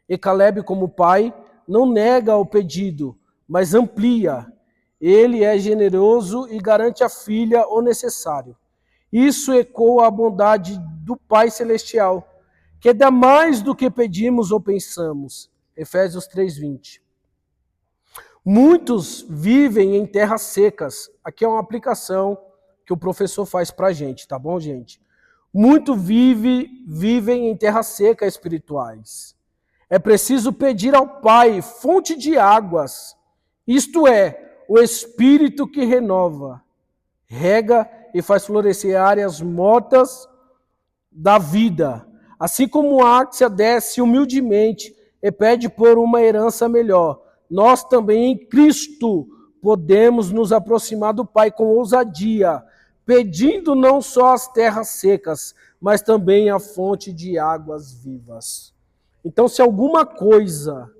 E Caleb, como pai, não nega o pedido, mas amplia. Ele é generoso e garante à filha o necessário. Isso ecoa a bondade do Pai Celestial, que dá mais do que pedimos ou pensamos. Efésios 3:20. Muitos vivem em terras secas. Aqui é uma aplicação que o professor faz para a gente, tá bom, gente? Muitos vivem em terras secas espirituais. É preciso pedir ao Pai fonte de águas, isto é, o Espírito que renova, rega e faz florescer áreas mortas da vida. Assim como a Áxia desce humildemente e pede por uma herança melhor, nós também em Cristo podemos nos aproximar do Pai com ousadia, pedindo não só as terras secas, mas também a fonte de águas vivas. Então, se alguma coisa,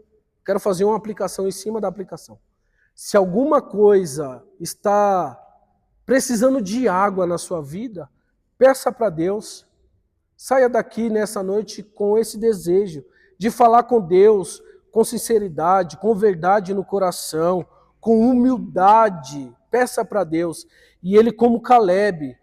quero fazer uma aplicação em cima da aplicação. Se alguma coisa está precisando de água na sua vida, peça para Deus. Saia daqui nessa noite com esse desejo de falar com Deus com sinceridade, com verdade no coração, com humildade. Peça para Deus. E ele, como Caleb,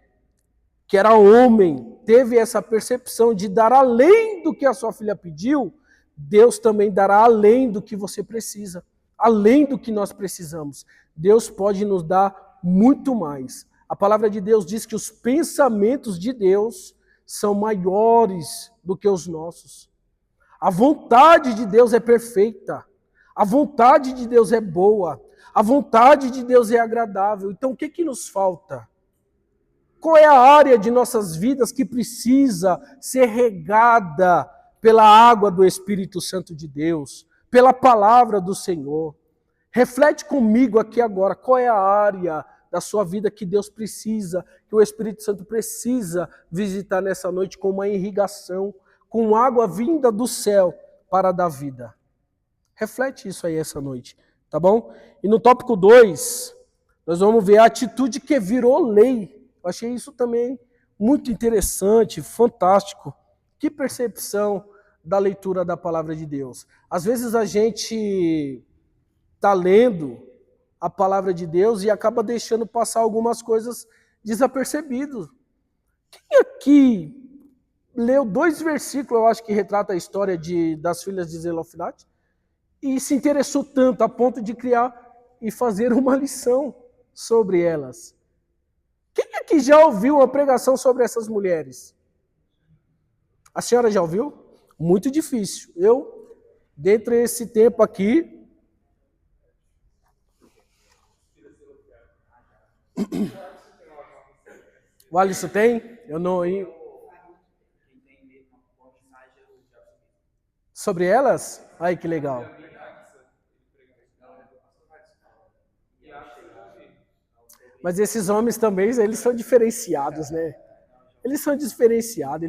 que era homem, teve essa percepção de dar além do que a sua filha pediu, Deus também dará além do que você precisa, além do que nós precisamos. Deus pode nos dar muito mais. A palavra de Deus diz que os pensamentos de Deus são maiores do que os nossos. A vontade de Deus é perfeita. A vontade de Deus é boa. A vontade de Deus é agradável. Então, o que nos falta? Qual é a área de nossas vidas que precisa ser regada pela água do Espírito Santo de Deus, pela palavra do Senhor? Reflete comigo aqui agora, qual é a área da sua vida que Deus precisa, que o Espírito Santo precisa visitar nessa noite com uma irrigação, com água vinda do céu para dar vida. Reflete isso aí essa noite, tá bom? E no tópico 2, nós vamos ver a atitude que virou lei. Eu achei isso também muito interessante, fantástico. Que percepção da leitura da palavra de Deus. Às vezes a gente está lendo a palavra de Deus e acaba deixando passar algumas coisas desapercebidas. Quem aqui leu 2 versículos, eu acho que retrata a história das filhas de Zelofehad, e se interessou tanto a ponto de criar e fazer uma lição sobre elas? Quem aqui já ouviu uma pregação sobre essas mulheres? A senhora já ouviu? Muito difícil. Eu, dentro desse tempo aqui, o Alisson tem? Eu não. Sobre elas? Ai, que legal. Mas esses homens também, eles são diferenciados, né? Eles são diferenciados,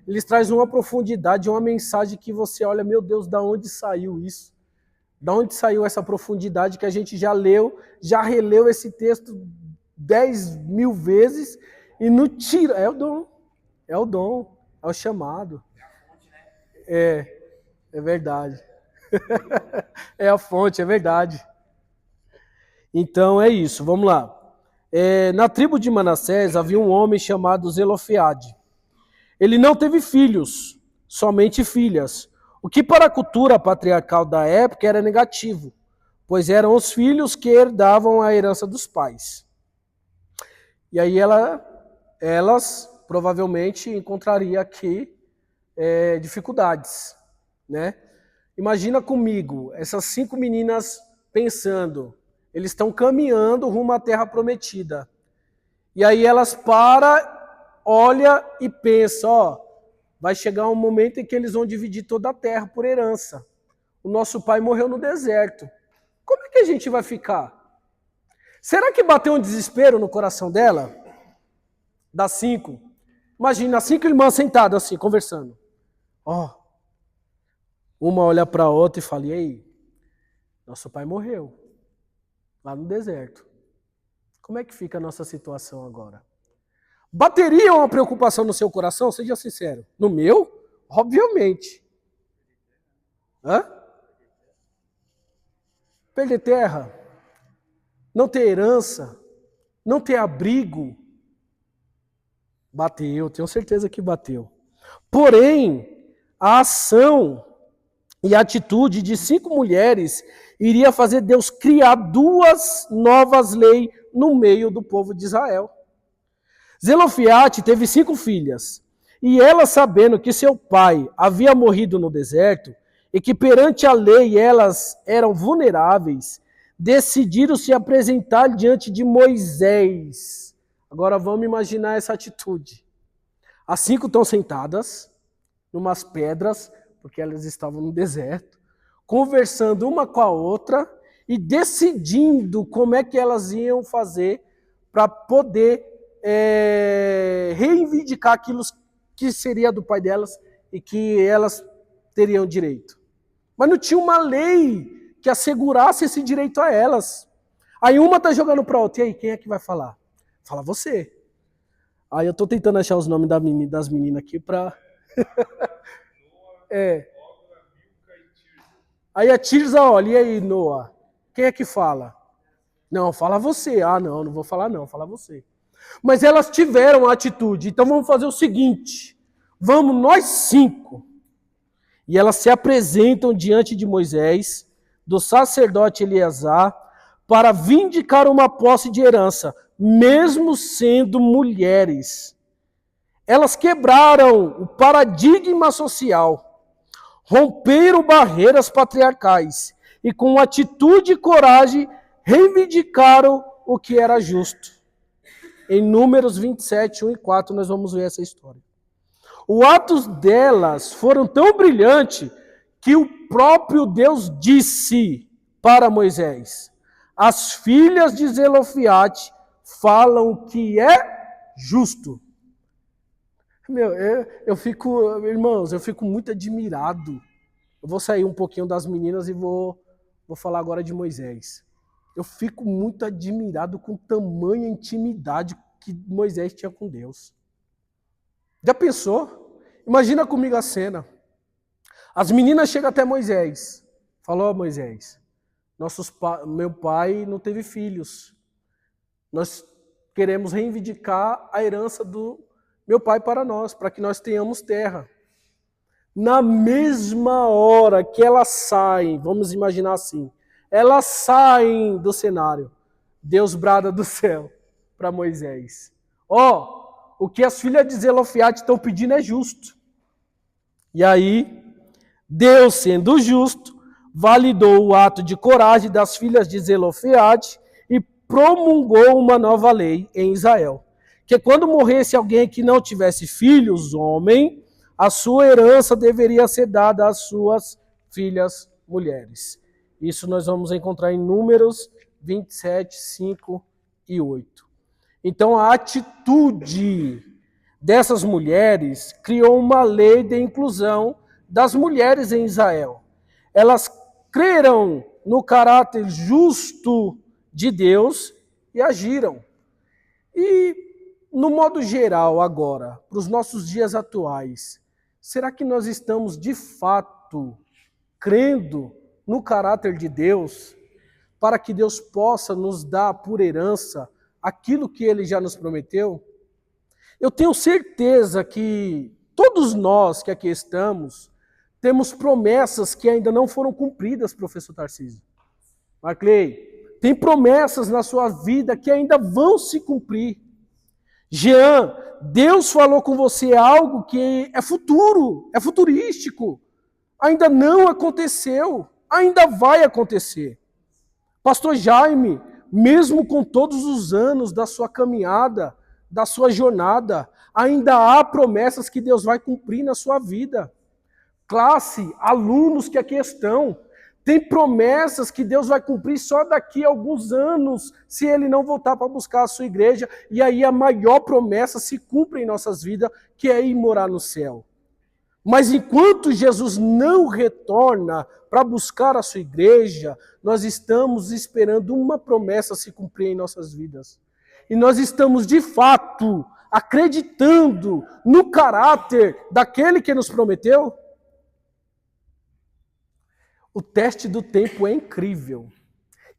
eles trazem uma profundidade, uma mensagem que você olha, meu Deus, da onde saiu isso? Da onde saiu essa profundidade que a gente já leu, já releu esse texto 10.000 vezes e não tira. É o dom, é o chamado. É verdade. É a fonte, é verdade. Então é isso, vamos lá. Na tribo de Manassés havia um homem chamado Zelofehad. Ele não teve filhos, somente filhas, o que para a cultura patriarcal da época era negativo, pois eram os filhos que herdavam a herança dos pais. E aí elas provavelmente encontrariam aqui dificuldades, né? Imagina comigo, essas 5 meninas pensando, eles estão caminhando rumo à terra prometida. E aí elas param, olham e pensam, vai chegar um momento em que eles vão dividir toda a terra por herança. O nosso pai morreu no deserto. Como é que a gente vai ficar? Será que bateu um desespero no coração dela? Das 5. Imagina, as 5 irmãs sentadas assim, conversando. Uma olha para a outra e fala, e aí? Nosso pai morreu. Lá no deserto. Como é que fica a nossa situação agora? Bateria uma preocupação no seu coração? Seja sincero. No meu? Obviamente. Perder terra, não ter herança, não ter abrigo, Bateu, tenho certeza que bateu. Porém, a ação e a atitude de 5 mulheres iria fazer Deus criar 2 novas leis no meio do povo de Israel. Zelofeate teve 5 filhas, e ela, sabendo que seu pai havia morrido no deserto, e que perante a lei elas eram vulneráveis, decidiram se apresentar diante de Moisés. Agora vamos imaginar essa atitude. As 5 estão sentadas, numas pedras, porque elas estavam no deserto, conversando uma com a outra e decidindo como é que elas iam fazer para poder reivindicar aquilo que seria do pai delas e que elas teriam direito. Mas não tinha uma lei que assegurasse esse direito a elas. Aí uma está jogando para outra, e aí, quem é que vai falar? Fala você. Aí eu estou tentando achar os nomes das meninas aqui para... Aí a Tirza olha, e aí, Noah? Quem é que fala? Não, fala você. Ah, não vou falar não, fala você. Mas elas tiveram a atitude, então vamos fazer o seguinte, vamos nós 5. E elas se apresentam diante de Moisés, do sacerdote Eleazar, para vindicar uma posse de herança, mesmo sendo mulheres. Elas quebraram o paradigma social, romperam barreiras patriarcais e com atitude e coragem reivindicaram o que era justo. Em Números 27, 1 e 4, nós vamos ver essa história. Os atos delas foram tão brilhantes que o próprio Deus disse para Moisés: as filhas de Zelofeate falam que é justo. Irmãos, eu fico muito admirado. Eu vou sair um pouquinho das meninas e vou falar agora de Moisés. Eu fico muito admirado com tamanha intimidade que Moisés tinha com Deus. Já pensou? Imagina comigo a cena. As meninas chegam até Moisés. Falou, Moisés, meu pai não teve filhos. Nós queremos reivindicar a herança do meu pai para nós, para que nós tenhamos terra. Na mesma hora que elas saem, vamos imaginar assim, elas saem do cenário, Deus brada do céu para Moisés: o que as filhas de Zelofeate estão pedindo é justo. E aí, Deus, sendo justo, validou o ato de coragem das filhas de Zelofeate e promulgou uma nova lei em Israel, que quando morresse alguém que não tivesse filhos, homem, a sua herança deveria ser dada às suas filhas mulheres. Isso nós vamos encontrar em Números 27, 5 e 8. Então a atitude dessas mulheres criou uma lei de inclusão das mulheres em Israel. Elas creram no caráter justo de Deus e agiram. E, no modo geral, agora, para os nossos dias atuais, será que nós estamos, de fato, crendo no caráter de Deus, para que Deus possa nos dar por herança aquilo que Ele já nos prometeu? Eu tenho certeza que todos nós que aqui estamos, temos promessas que ainda não foram cumpridas, professor Tarcísio. Marclay, tem promessas na sua vida que ainda vão se cumprir. Jean, Deus falou com você algo que é futuro, é futurístico. Ainda não aconteceu, ainda vai acontecer. Pastor Jaime, mesmo com todos os anos da sua caminhada, da sua jornada, ainda há promessas que Deus vai cumprir na sua vida. Classe, alunos que aqui estão, tem promessas que Deus vai cumprir só daqui a alguns anos, se Ele não voltar para buscar a sua igreja, e aí a maior promessa se cumpre em nossas vidas, que é ir morar no céu. Mas enquanto Jesus não retorna para buscar a sua igreja, nós estamos esperando uma promessa se cumprir em nossas vidas. E nós estamos, de fato, acreditando no caráter daquele que nos prometeu? O teste do tempo é incrível.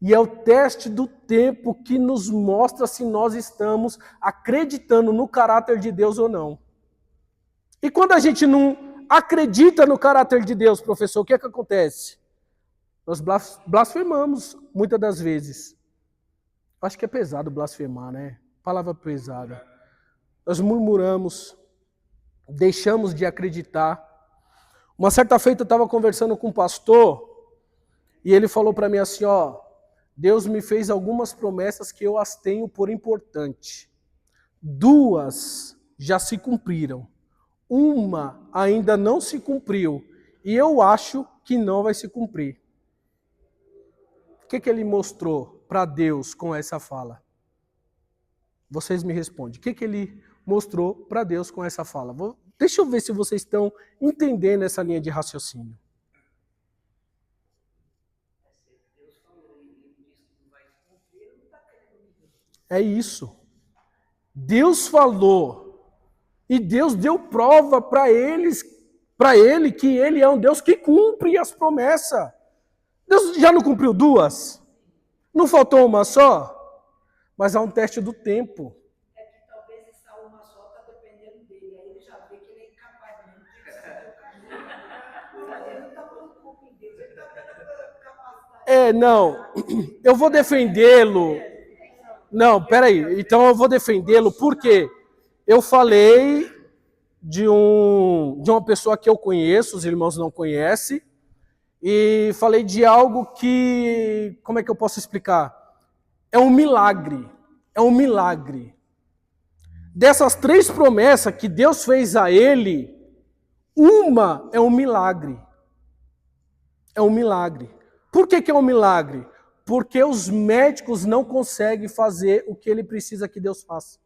E é o teste do tempo que nos mostra se nós estamos acreditando no caráter de Deus ou não. E quando a gente não acredita no caráter de Deus, professor, o que é que acontece? Nós blasfemamos muitas das vezes. Acho que é pesado blasfemar, né? Palavra pesada. Nós murmuramos, deixamos de acreditar. Uma certa feita eu estava conversando com um pastor e ele falou para mim assim, ó, Deus me fez algumas promessas que eu as tenho por importante. 2 já se cumpriram. Uma ainda não se cumpriu e eu acho que não vai se cumprir. O que ele mostrou para Deus com essa fala? Vocês me respondem. O que ele mostrou para Deus com essa fala? Deixa eu ver se vocês estão entendendo essa linha de raciocínio. É isso. Deus falou e Deus deu prova para ele que ele é um Deus que cumpre as promessas. Deus já não cumpriu 2? Não faltou uma só? Mas há um teste do tempo. É que talvez essa uma só está dependendo dele. Aí ele já vê que ele é incapaz mesmo de seguir o caminho. Mas ele não está pondo culpa em Deus, ele está dando capacidade. Não. Eu vou defendê-lo. Não, peraí. Então eu vou defendê-lo porque eu falei de uma pessoa que eu conheço, os irmãos não conhecem, e falei de algo que, como é que eu posso explicar? É um milagre. É um milagre. Dessas 3 promessas que Deus fez a ele, uma é um milagre. É um milagre. Por que é um milagre? Porque os médicos não conseguem fazer o que ele precisa que Deus faça.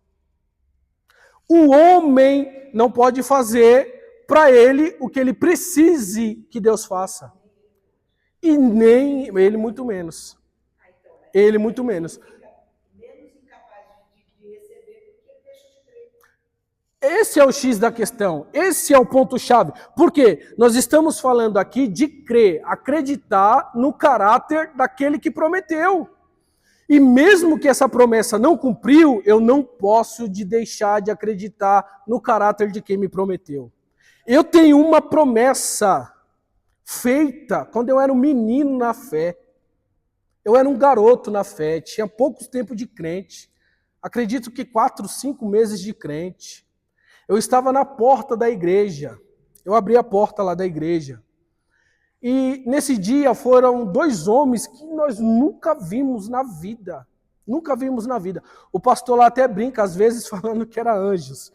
O homem não pode fazer para ele o que ele precise que Deus faça. E nem ele muito menos. Ele muito menos. Menos incapaz de receber porque ele deixa de crer. Esse é o X da questão. Esse é o ponto-chave. Por quê? Nós estamos falando aqui de crer, acreditar no caráter daquele que prometeu. E mesmo que essa promessa não cumpriu, eu não posso deixar de acreditar no caráter de quem me prometeu. Eu tenho uma promessa feita quando eu era um menino na fé. Eu era um garoto na fé, tinha pouco tempo de crente. Acredito que 4, 5 meses de crente. Eu estava na porta da igreja. Eu abri a porta lá da igreja. E nesse dia foram 2 homens que nós nunca vimos na vida. Nunca vimos na vida. O pastor lá até brinca, às vezes, falando que eram anjos.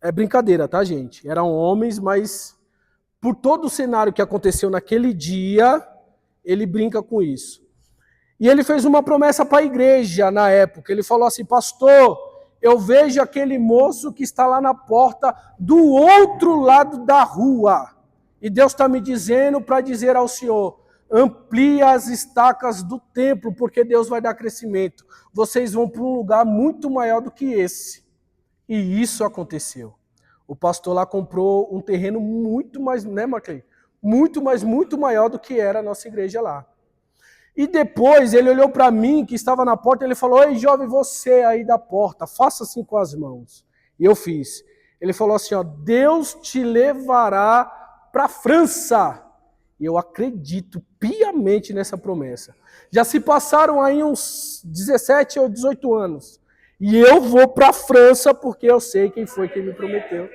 É brincadeira, tá, gente? Eram homens, mas por todo o cenário que aconteceu naquele dia, ele brinca com isso. E ele fez uma promessa para a igreja na época. Ele falou assim, pastor, eu vejo aquele moço que está lá na porta do outro lado da rua. E Deus está me dizendo para dizer ao Senhor, amplie as estacas do templo, porque Deus vai dar crescimento. Vocês vão para um lugar muito maior do que esse. E isso aconteceu. O pastor lá comprou um terreno muito mais, né, Marclay? Muito maior do que era a nossa igreja lá. E depois ele olhou para mim, que estava na porta, e ele falou, ei, jovem, você aí da porta, faça assim com as mãos. E eu fiz. Ele falou assim, ó, Deus te levará para a França. E eu acredito piamente nessa promessa. Já se passaram aí uns 17 ou 18 anos. E eu vou para a França porque eu sei quem foi que me prometeu.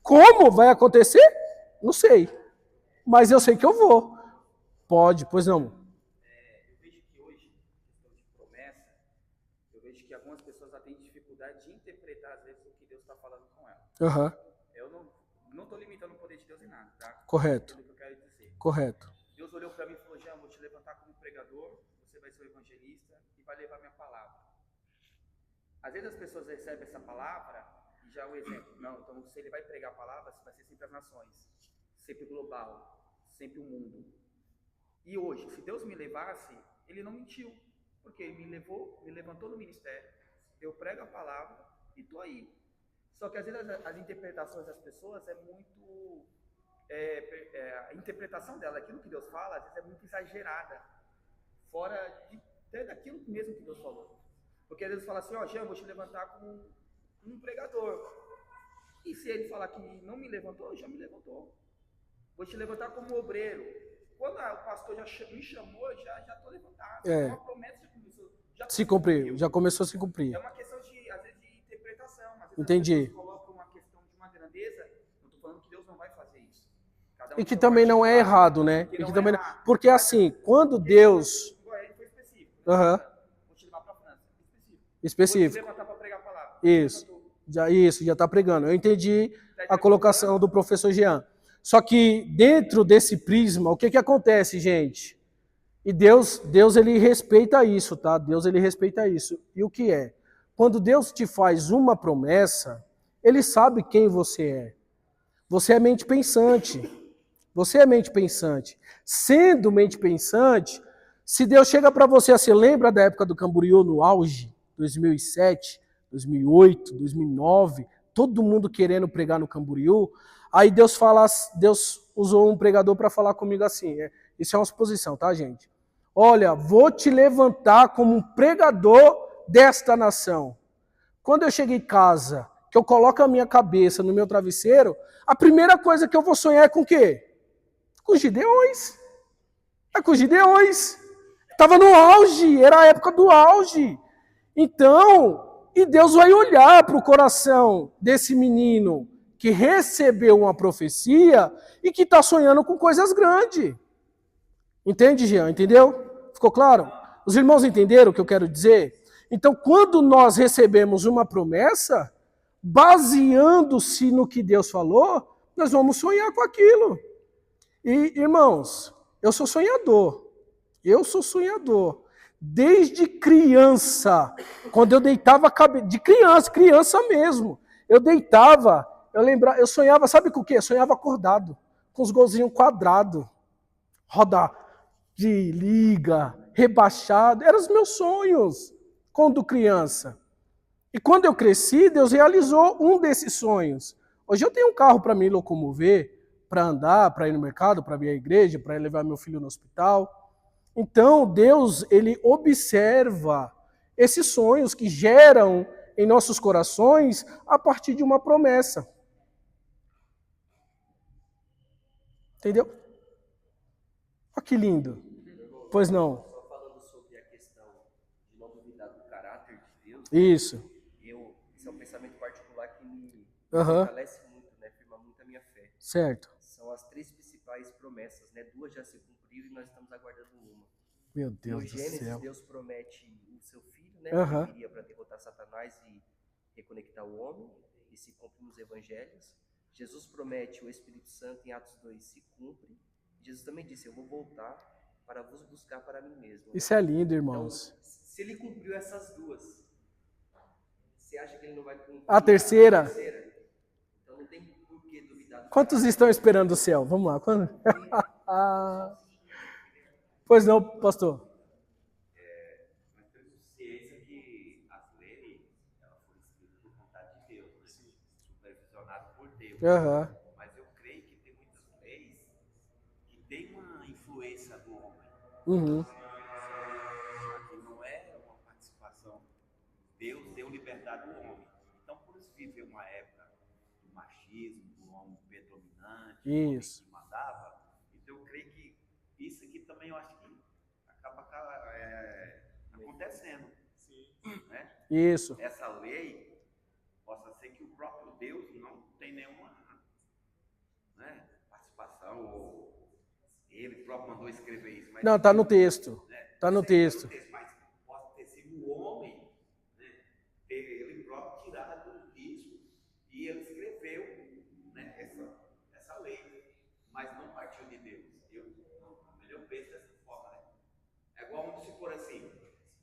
Como vai acontecer? Não sei. Mas eu sei que eu vou. Pode, pois não. Eu vejo que hoje, questão de promessa, eu vejo que algumas pessoas têm dificuldade de interpretar, às vezes, o que Deus está falando com ela. Uhum. Eu não estou limitando o poder de Deus em nada, tá? Correto. É o que eu quero dizer. Correto. Deus olhou para mim e falou, Jean, vou te levantar como pregador, você vai ser o evangelista e vai levar minha palavra. Às vezes as pessoas recebem essa palavra e já é um exemplo. Não, então se ele vai pregar a palavra, vai ser sempre as nações, sempre global, sempre o mundo. E hoje, se Deus me levasse, ele não mentiu, porque ele me levou, me levantou no ministério, eu prego a palavra e estou aí. Só que às vezes as interpretações das pessoas é muito... a interpretação dela, aquilo que Deus fala, às vezes é muito exagerada, fora até daquilo mesmo que Deus falou. Porque às vezes fala assim, ó, Jean, eu vou te levantar como um pregador. E se ele falar que não me levantou, já me levantou. Vou te levantar como obreiro. Quando o pastor já me chamou, já estou levantado. É uma promessa que começou. Se cumpriu, já começou a se cumprir. É uma questão de, às vezes, de interpretação. Às vezes entendi. As pessoas colocam uma questão de uma grandeza, não estou falando que Deus não vai fazer isso. E que também não é errado, né? E que também não... Porque assim, quando Deus... Ele foi específico. Aham. Vou te levar para a França. Específico. Vou te levantar para pregar a palavra. Isso, já está pregando. Eu entendi a colocação do professor Jean. Só que dentro desse prisma, o que acontece, gente? E Deus ele respeita isso, tá? Deus ele respeita isso. E o que é? Quando Deus te faz uma promessa, ele sabe quem você é. Você é mente pensante. Você é mente pensante. Sendo mente pensante, se Deus chega para você assim, lembra da época do Camboriú no auge? 2007, 2008, 2009, todo mundo querendo pregar no Camboriú. Aí Deus usou um pregador para falar comigo assim, isso é uma suposição, tá, gente? Olha, vou te levantar como um pregador desta nação. Quando eu cheguei em casa, que eu coloco a minha cabeça no meu travesseiro, a primeira coisa que eu vou sonhar é com o quê? Com os Gideões. É com os Gideões. Estava no auge, era a época do auge. Então, e Deus vai olhar para o coração desse menino que recebeu uma profecia e que está sonhando com coisas grandes. Entende, Jean? Entendeu? Ficou claro? Os irmãos entenderam o que eu quero dizer? Então, quando nós recebemos uma promessa, baseando-se no que Deus falou, nós vamos sonhar com aquilo. E, irmãos, eu sou sonhador. Eu sou sonhador. Desde criança, quando eu deitava a cabeça, de criança mesmo, eu deitava, eu sonhava, sabe com o quê? Eu sonhava acordado, com os golzinhos quadrados, roda de liga, rebaixado, eram os meus sonhos quando criança. E quando eu cresci, Deus realizou um desses sonhos. Hoje eu tenho um carro para me locomover, para andar, para ir no mercado, para ir à igreja, para levar meu filho no hospital. Então, Deus, ele observa esses sonhos que geram em nossos corações a partir de uma promessa. Entendeu? Olha que lindo. Pois não. Só falando sobre a questão de não duvidar do caráter de Deus. Isso. Esse é um pensamento particular que me fortalece muito, né? Firma muito a minha fé. Certo. São as 3 principais promessas, né? 2 já se cumpriram e nós estamos aguardando uma. Meu Deus do Gênesis, céu. Deus promete o seu filho, né? Que viria para derrotar Satanás e reconectar o homem, e se cumpre nos evangelhos. Jesus promete o Espírito Santo em Atos 2, se cumpre. Jesus também disse, eu vou voltar para vos buscar para mim mesmo. Isso é lindo, irmãos. Então, se ele cumpriu essas 2, você acha que ele não vai cumprir a terceira? Então não tem por que duvidar. Quantos estão esperando o céu? Vamos lá. Pois não, pastor? Nós temos ciência que as leis elas foram escritas por vontade de Deus, né? Supervisionadas por Deus. Mas eu creio que tem muitas leis que tem uma influência do homem. Que não é uma participação. Deus deu liberdade ao homem. Então, por isso viver uma época do machismo, do homem predominante, do homem que mandava. Então, eu creio que isso aqui também eu acho que acaba acontecendo. Sim. Né? Isso. Essa lei possa ser que o próprio Deus não tem nenhuma participação, ou ele próprio mandou escrever isso. Mas não, está no texto. Está no texto. Mas pode ter sido o homem, né, ele próprio tirado disso, e ele escreveu, né, essa lei, mas não partiu de Deus. Eu penso dessa forma, né? É igual, vamos supor assim,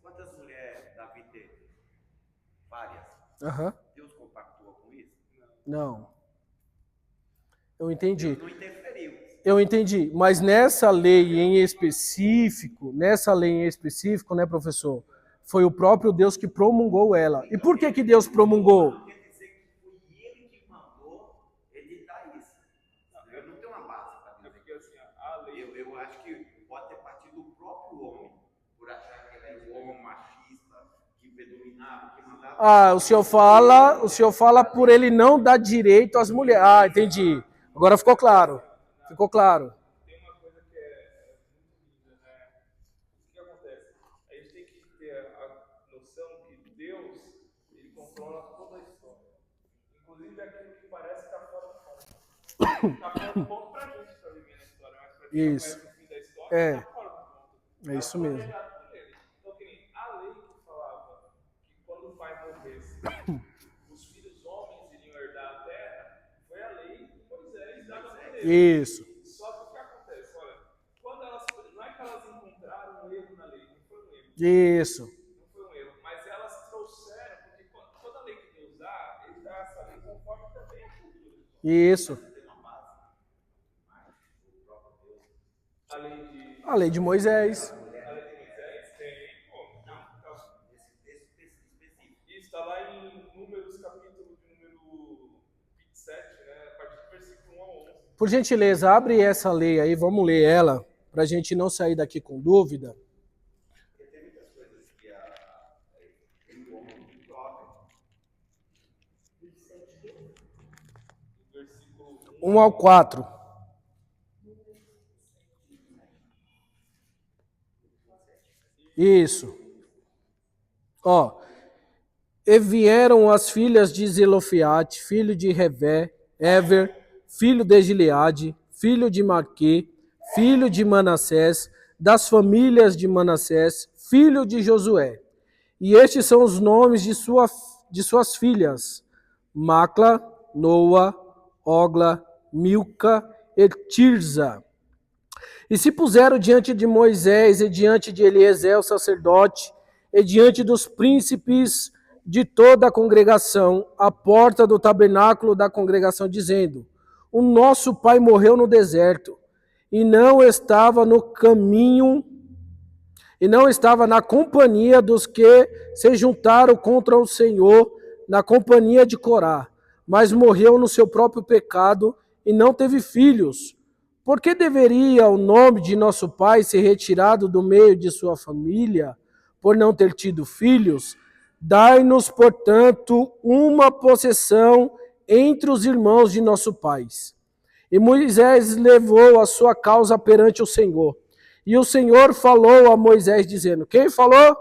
quantas mulheres Davi teve? Várias. Deus compactua com isso? Não. Eu entendi. Deus não interferiu. Eu entendi, mas nessa lei em específico, né, professor, foi o próprio Deus que promulgou ela. E por que Deus promulgou? Não quer dizer que foi ele que mandou editar isso. Eu não tenho uma base para dizer. Porque assim, a lei... Eu acho que pode ter partido do próprio homem, por O senhor fala por ele não dar direito às mulheres. Entendi. Agora ficou claro. Ficou claro. Tem uma coisa que é muito linda, né? O que acontece? A gente tem que ter a noção que Deus, ele controla toda a história. Inclusive aquilo que parece estar fora do ponto. Está fora do ponto para a gente estar vivendo a história, mas para quem conhece o fim da história, está fora do ponto. É isso mesmo. Então, que nem a lei que falava que quando o pai morresse, os filhos homens iriam herdar a terra, foi a lei de Moisés dada por Deus. Isso. Só que o que acontece? Olha, quando elas, não é que elas encontraram um erro na lei, não foi um erro. Isso. Não foi um erro, mas elas trouxeram, porque toda lei que Deus dá, ele dá essa lei conforme também a cultura. Isso. A lei de Moisés. Está lá em Números, capítulo de número 27, né, a partir do versículo 1 a 11. Por gentileza, abre essa lei aí, vamos ler ela, para a gente não sair daqui com dúvida. Porque tem muitas coisas que o homem não toca. Versículo 1 ao 4. Isso. E vieram as filhas de Zelofeate, filho de Ever, filho de Gileade, filho de Maquê, filho de Manassés, das famílias de Manassés, filho de Josué. E estes são os nomes de suas filhas: Macla, Noa, Ogla, Milca e Tirza. E se puseram diante de Moisés e diante de Eliezer, o sacerdote, e diante dos príncipes de toda a congregação, à porta do tabernáculo da congregação, dizendo: o nosso pai morreu no deserto, e não estava no caminho, e não estava na companhia dos que se juntaram contra o Senhor, na companhia de Corá, mas morreu no seu próprio pecado e não teve filhos. Por que deveria o nome de nosso pai ser retirado do meio de sua família, por não ter tido filhos? Dai-nos, portanto, uma possessão entre os irmãos de nosso pai. E Moisés levou a sua causa perante o Senhor. E o Senhor falou a Moisés, dizendo: quem falou?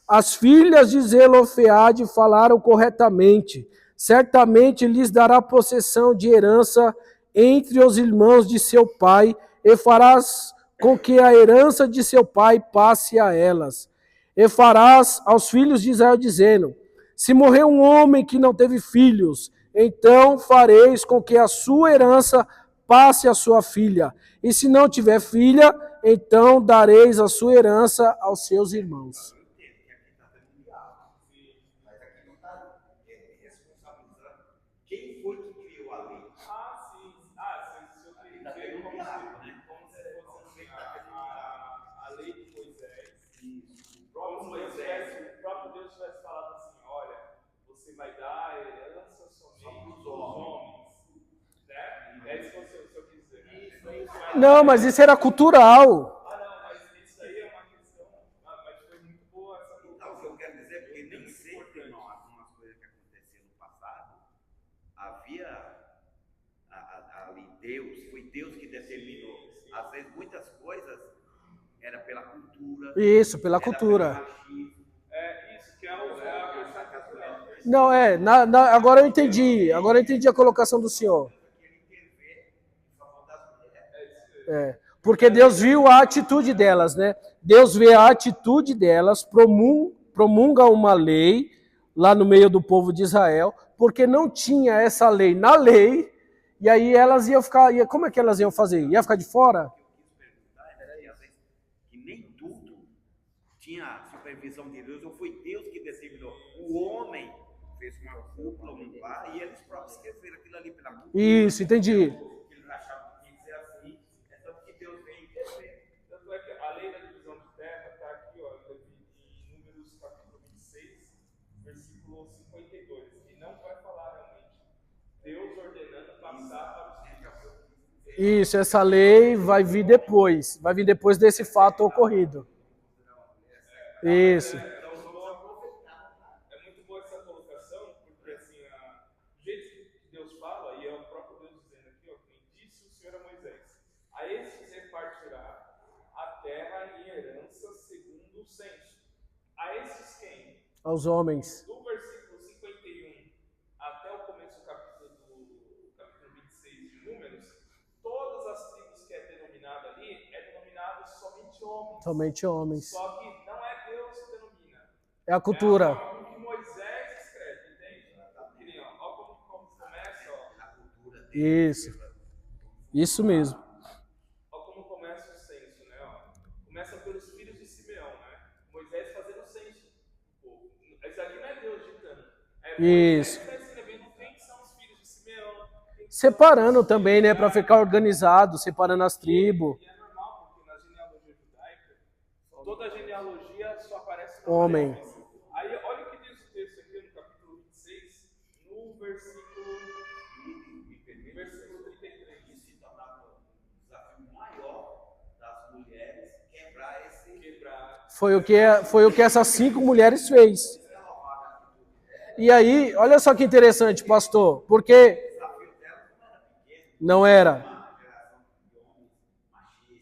As filhas de Zelofeade falaram corretamente. Certamente lhes dará possessão de herança entre os irmãos de seu pai, e farás com que a herança de seu pai passe a elas. E farás aos filhos de Israel, dizendo: se morrer um homem que não teve filhos, então fareis com que a sua herança passe a sua filha. E se não tiver filha, então dareis a sua herança aos seus irmãos. Mas aqui não está responsabilizando quem foi que criou a lei. sim. Se eu queria ver como se fosse a lei de Moisés. O próprio Deus tivesse falado assim: olha, você vai dar herança somente aos homens. Né? É isso que o senhor quis dizer. Não, mas isso era cultural. Mas isso aí é uma questão. Mas foi muito boa essa questão. Então, o que eu quero dizer é porque nem sempre algumas coisas que aconteceram no passado, havia ali Deus, foi Deus que determinou. Às vezes muitas coisas era pela cultura. Isso, pela cultura. Isso, que é a questão cultural. Não, agora eu entendi. Agora eu entendi a colocação do senhor. Porque Deus viu a atitude delas, né? Deus vê a atitude delas, promulga uma lei lá no meio do povo de Israel, porque não tinha essa lei na lei, e aí elas iam ficar. Como é que elas iam fazer? Ia ficar de fora? Que nem tudo tinha a supervisão de Deus, ou foi Deus que determinou. O homem fez uma cúpula, e eles próprios esqueceram aquilo ali pela cultura. Isso, entendi. Eles achavam que tinha que ser assim, é tanto que Deus veio intervir. Tanto é que a lei da divisão de terra está aqui, ó, em Números capítulo 26, versículo 52, que não vai falar realmente Deus ordenando passar para os filhos. Isso, essa lei vai vir depois desse fato ocorrido. Isso. censo. A esses quem? Aos homens. Do versículo 51 até o começo do capítulo 26 de Números, todas as tribos que é denominado ali, é denominado somente homens. Somente homens. Só que não é Deus que denomina. É a cultura. É a forma que Moisés escreve, entende? Olha como começa, ó. A cultura dele. Isso mesmo. Olha como começa o censo, né? Ó. Começa pelos filhos de Simeão, né? Moisés fazendo o censo do povo. Isso aqui não é Deus ditando. É Isso. Moisés que está escrevendo quem são os filhos de Simeão. Separando também, né? Para ficar organizado, separando as tribos. E é normal, porque na genealogia judaica, toda genealogia só aparece na Homem. mulher. Aí, olha o que diz o texto aqui no capítulo 26, no versículo 33. Isso se tornava um desafio maior das mulheres quebrar esse. Foi o que essas 5 mulheres fez. E aí, olha só que interessante, pastor, porque não era.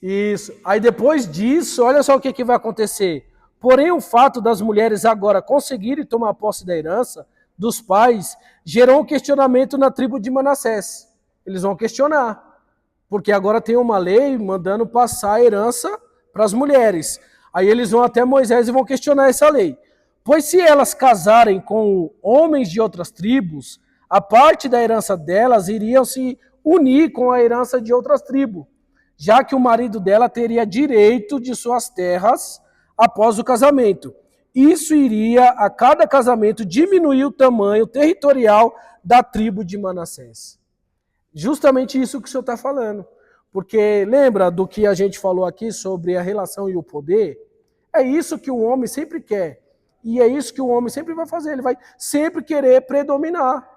Isso. Aí depois disso, olha só o que vai acontecer. Porém, o fato das mulheres agora conseguirem tomar posse da herança dos pais gerou um questionamento na tribo de Manassés. Eles vão questionar, porque agora tem uma lei mandando passar a herança para as mulheres. Aí eles vão até Moisés e vão questionar essa lei. Pois se elas casarem com homens de outras tribos, a parte da herança delas iriam se unir com a herança de outras tribos, já que o marido dela teria direito de suas terras após o casamento. Isso iria, a cada casamento, diminuir o tamanho territorial da tribo de Manassés. Justamente isso que o senhor está falando. Porque lembra do que a gente falou aqui sobre a relação e o poder? É isso que o homem sempre quer. E é isso que o homem sempre vai fazer. Ele vai sempre querer predominar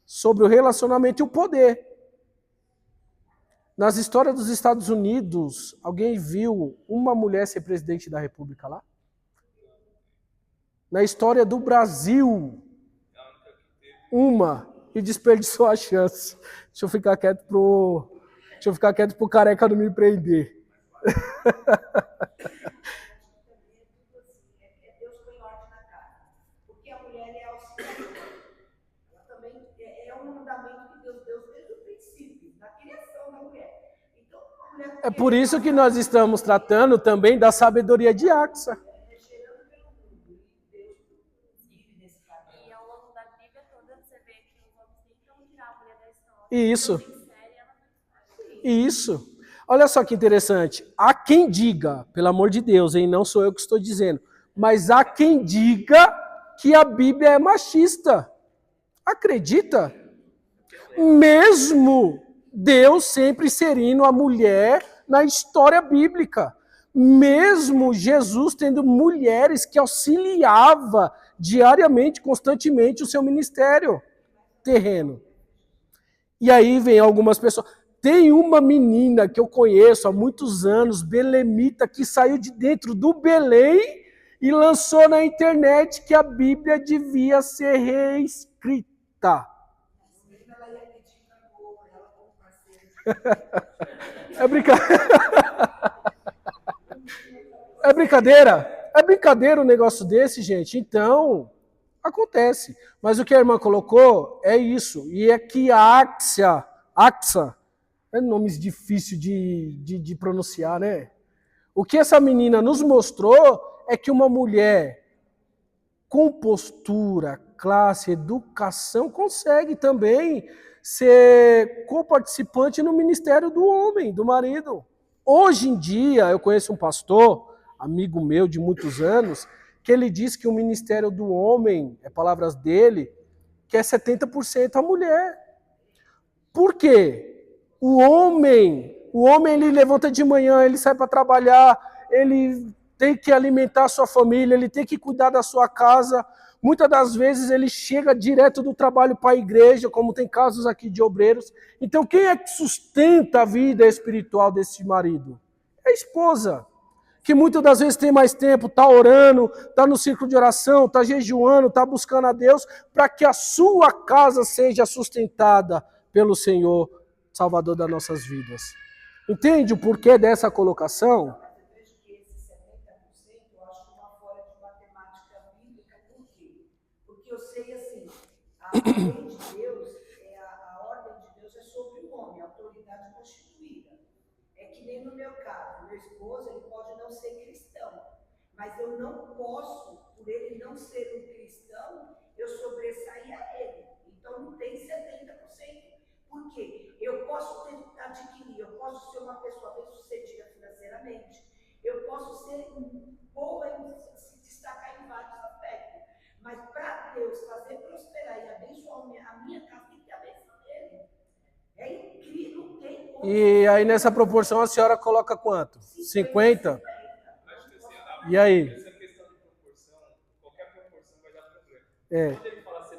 sobre o relacionamento e o poder. Nas histórias dos Estados Unidos, alguém viu uma mulher ser presidente da República lá? Na história do Brasil, uma, e desperdiçou a chance. Deixa eu ficar quieto pro careca não me prender. Deus põe ordem na casa. Porque a mulher é auxiliadora. Ela também é um mandamento que Deus deu desde o princípio, na criação da mulher. Então, a mulher É por isso que nós estamos tratando também da sabedoria de Axa. E ao longo da Bíblia toda você vê que os homens tentam tirar a mulher da história. Isso. Olha só que interessante. Há quem diga, pelo amor de Deus, hein, não sou eu que estou dizendo, mas há quem diga que a Bíblia é machista. Acredita? Mesmo Deus sempre inserindo a mulher na história bíblica. Mesmo Jesus tendo mulheres que auxiliava diariamente, constantemente, o seu ministério terreno. E aí vem algumas pessoas. Tem uma menina que eu conheço há muitos anos, belemita, que saiu de dentro do Belém e lançou na internet que a Bíblia devia ser reescrita. É brincadeira? É brincadeira um negócio desse, gente? Então, acontece. Mas o que a irmã colocou é isso. E é que a Axa, é nomes difíceis de pronunciar, né? O que essa menina nos mostrou é que uma mulher com postura, classe, educação, consegue também ser coparticipante no ministério do homem, do marido. Hoje em dia, eu conheço um pastor, amigo meu de muitos anos, que ele diz que o ministério do homem, é palavras dele, que é 70% a mulher. Por quê? O homem ele levanta de manhã, ele sai para trabalhar, ele tem que alimentar a sua família, ele tem que cuidar da sua casa. Muitas das vezes ele chega direto do trabalho para a igreja, como tem casos aqui de obreiros. Então quem é que sustenta a vida espiritual desse marido? É a esposa, que muitas das vezes tem mais tempo, está orando, está no círculo de oração, está jejuando, está buscando a Deus, para que a sua casa seja sustentada pelo Senhor, Salvador das nossas vidas. Entende o porquê dessa colocação? Eu vejo que esse 70%, eu acho que uma lei de Deus, a ordem de Deus é sobre o homem, a autoridade constituída. É que nem no meu caso, meu esposo, ele pode não ser cristão, mas eu não posso, por ele não ser um cristão, eu sobressair a ele. Então não tem 70%. Por quê? Eu posso adquirir, eu posso ser uma pessoa bem-sucedida financeiramente, eu posso ser boa em se destacar em vários aspectos, mas para Deus fazer prosperar e abençoar a minha casa, tem que ter a benção dele. É incrível, não tem como. E aí nessa proporção a senhora coloca quanto? 50? Acho que assim, E aí? essa questão de proporção, qualquer proporção vai dar problema. É. Quando ele fala 70%,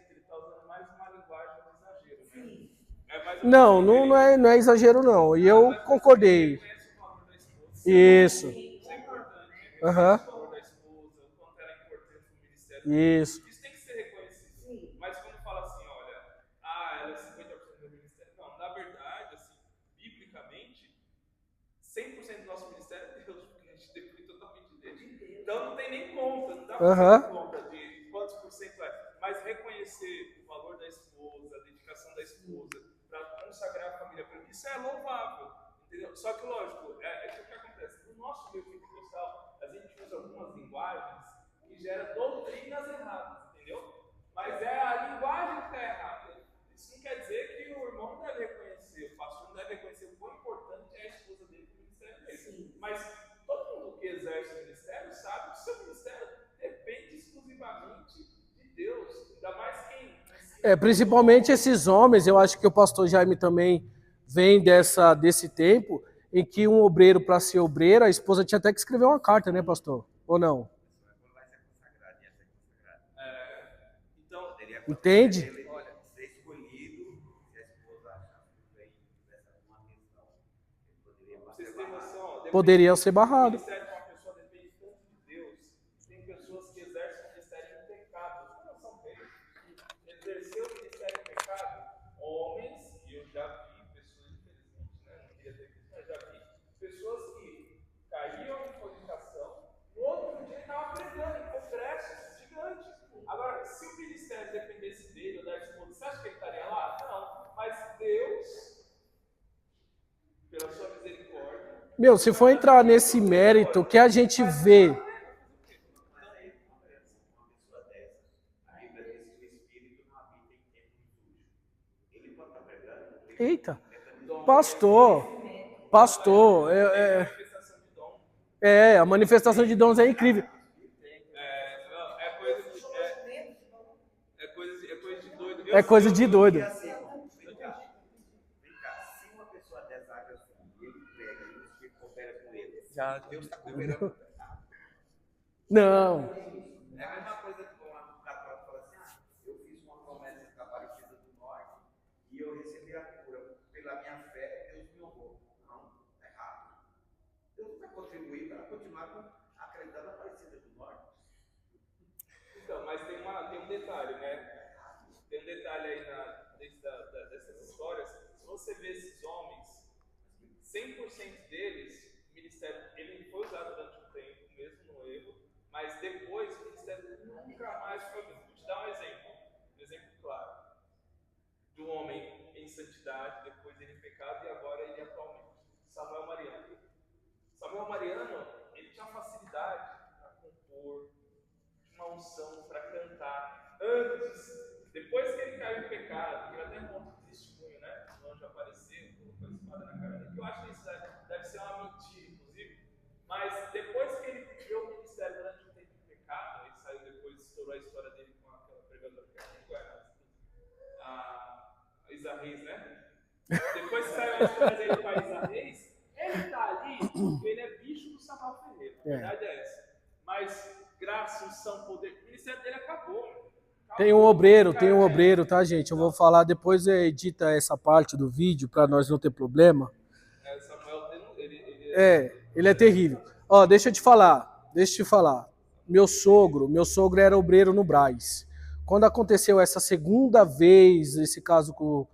ele está usando mais uma linguagem de exagero, né? É mais Não é exagero não. E eu concordei. Reconhece o valor da esposa. Isso. Isso é importante. Aham. O valor da esposa, o quanto ela é importante no ministério. Isso. Isso tem que ser reconhecido. Mas quando fala assim, olha, ela é 50% do ministério. Não, na verdade, assim, biblicamente, 100% do nosso ministério é Deus, porque a gente depende totalmente dele. Então não tem nem conta, não dá pra fazer conta de quantos por cento é. Mas reconhecer o valor da esposa, a dedicação da esposa, para consagrar a família para ele, isso é louvável, entendeu? Só que, lógico, é o que acontece. No nosso meio pentecostal, a gente usa algumas linguagens que geram doutrinas erradas, entendeu? Mas é a linguagem que está errada. Isso não quer dizer que o irmão não deve reconhecer, o pastor não deve reconhecer o quão importante é a esposa dele para o ministério dele. Mas todo mundo que exerce o ministério sabe que o seu ministério depende exclusivamente de Deus, ainda mais quem... Principalmente esses homens, eu acho que o pastor Jaime também vem desse tempo em que um obreiro, para ser obreiro, a esposa tinha até que escrever uma carta, né, pastor? Ou não? Então, entende? Ser escolhido, se a esposa achar tudo bem nessa questão, ele poderia passar. Poderia ser barrado. O ministério de uma pessoa depende tanto de Deus. Tem pessoas que exercem o ministério em pecado. Não são deles. Exercer o ministério em pecado, homens, e eu já vi pessoas, infelizmente, né, não queria ter visto, mas já vi pessoas que caíam em fornicação, no outro dia estavam pregando em congressos gigantes. Agora, se o ministério dependesse dele ou da esposa, você acha que ele estaria lá? Não. Mas Deus, pela sua misericórdia... Se for entrar nesse mérito, que a gente vê... Eita, pastor, a manifestação de dons é incrível. É coisa de doido. Vem cá, se uma pessoa dessa age assim, ele prega, ele coopera com ele, Deus está cooperando. Não. É a mesma coisa que lá no católico fala assim, eu fiz uma promessa com a Aparecida do Norte e eu recebi a cura pela minha fé, Deus me honrou. Não, é errado. Deus vai contribuir para continuar acreditando na Aparecida do Norte. Então, mas tem um detalhe, né? Tem um detalhe aí dessas histórias. Se você vê esses homens, 100% deles, o ministério, ele foi usado durante um tempo, mesmo no erro, mas depois o ministério nunca mais foi usado. Vou te dar um exemplo claro, do homem em santidade, depois ele em pecado e agora ele atualmente. Samuel Mariano. Samuel Mariano, ele tinha facilidade para compor, tinha uma unção para cantar. Depois que ele caiu em pecado, ele até conta um testemunho, né? O anjo apareceu, colocou a espada na cara dele, que eu acho que isso deve ser uma mentira, inclusive. Mas depois que ele viveu o ministério durante um tempo de pecado, ele saiu depois, estourou a história dele com aquela pregadora que a Isa Reis, né? Depois que saiu a história dele com a Isa Reis, ele tá ali porque ele é bicho do Samuel Ferreira. A verdade é essa. Mas graça, unção, poder, o ministério dele acabou. Tem um obreiro, tá, gente? Eu vou falar, depois edita essa parte do vídeo para nós não ter problema. Samuel, ele é terrível. Ó, deixa eu te falar. Meu sogro era obreiro no Brás. Quando aconteceu essa segunda vez, esse caso com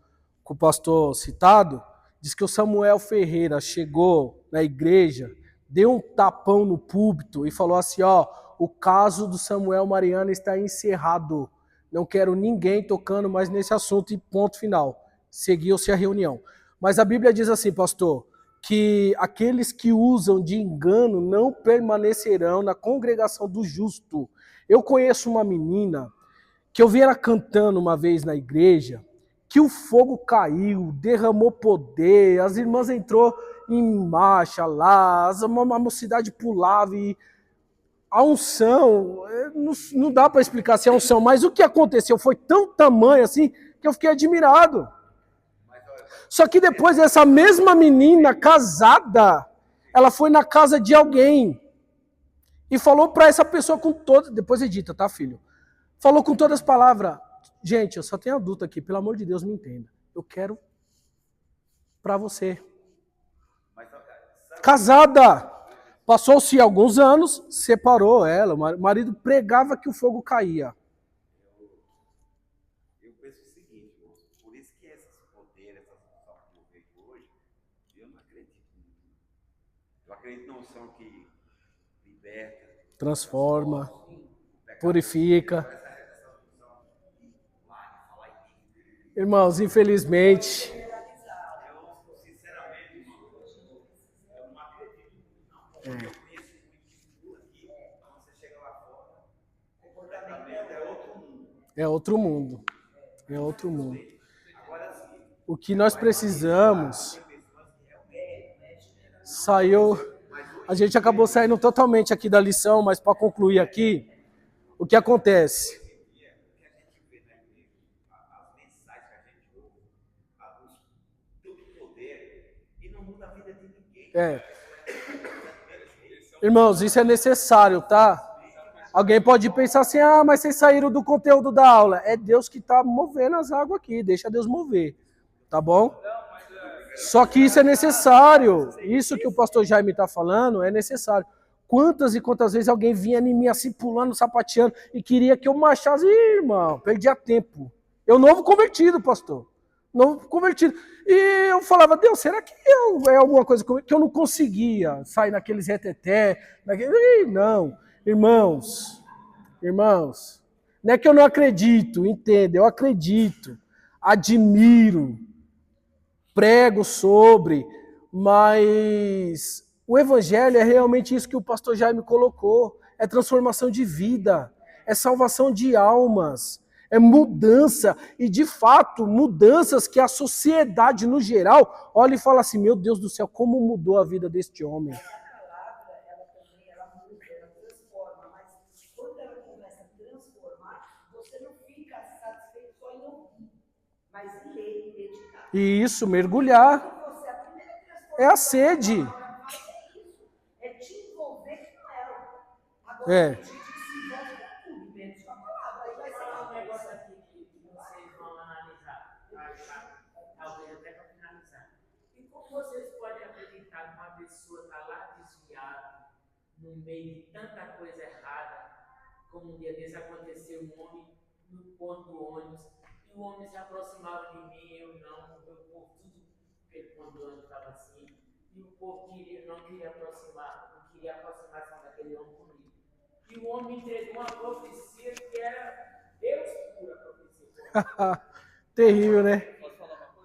o pastor citado, diz que o Samuel Ferreira chegou na igreja, deu um tapão no púlpito e falou assim, ó, o caso do Samuel Mariano está encerrado. Não quero ninguém tocando mais nesse assunto e ponto final. Seguiu-se a reunião. Mas a Bíblia diz assim, pastor, que aqueles que usam de engano não permanecerão na congregação do justo. Eu conheço uma menina que eu vi ela cantando uma vez na igreja, que o fogo caiu, derramou poder, as irmãs entrou em marcha lá, a mocidade pulava e a unção, não dá para explicar se é unção, mas o que aconteceu foi tão tamanho assim que eu fiquei admirado. Só que depois essa mesma menina casada, ela foi na casa de alguém e falou para essa pessoa com todas, depois edita, tá, filho? Falou com todas as palavras, gente, eu só tenho adulto aqui, pelo amor de Deus, me entenda. Eu quero para você. Casada. Passou-se alguns anos, separou ela, o marido pregava que o fogo caía. Eu penso o seguinte, por isso que esses poderes, essas funções que eu vejo hoje, eu não acredito. Eu acredito na unção que liberta, transforma, purifica. Irmãos, infelizmente... É outro mundo. É outro mundo. O que nós precisamos saiu. A gente acabou saindo totalmente aqui da lição, mas para concluir aqui, o que acontece? Irmãos, isso é necessário, tá? Alguém pode pensar assim, mas vocês saíram do conteúdo da aula. É Deus que está movendo as águas aqui, deixa Deus mover, tá bom? Só que isso é necessário, isso que o pastor Jaime está falando é necessário. Quantas e quantas vezes alguém vinha em mim assim, pulando, sapateando, e queria que eu marchasse, irmão, perdia tempo. Eu novo convertido, pastor, novo convertido. E eu falava, Deus, será que é alguma coisa que eu não conseguia sair naqueles reteté, não. Irmãos, não é que eu não acredito, entenda, eu acredito, admiro, prego sobre, mas o evangelho é realmente isso que o pastor Jaime colocou, é transformação de vida, é salvação de almas, é mudança, e de fato, mudanças que a sociedade no geral olha e fala assim, meu Deus do céu, como mudou a vida deste homem. E isso, mergulhar. É a sede. É te envolver com ela. É. Vai falar um negócio aqui que vocês vão analisar. Talvez até para finalizar. E como vocês podem acreditar que uma pessoa está lá desviada, no meio de tanta coisa errada, como um dia desse aconteceu um homem no ponto do ônibus, e o homem se aproximava de mim, eu não, meu povo, tudo aquele ponto do ônibus estava assim, e o povo não queria aproximar, não queria aproximação daquele homem comigo. E o homem entregou uma profecia que era Deus pura profecia. Terrível, né?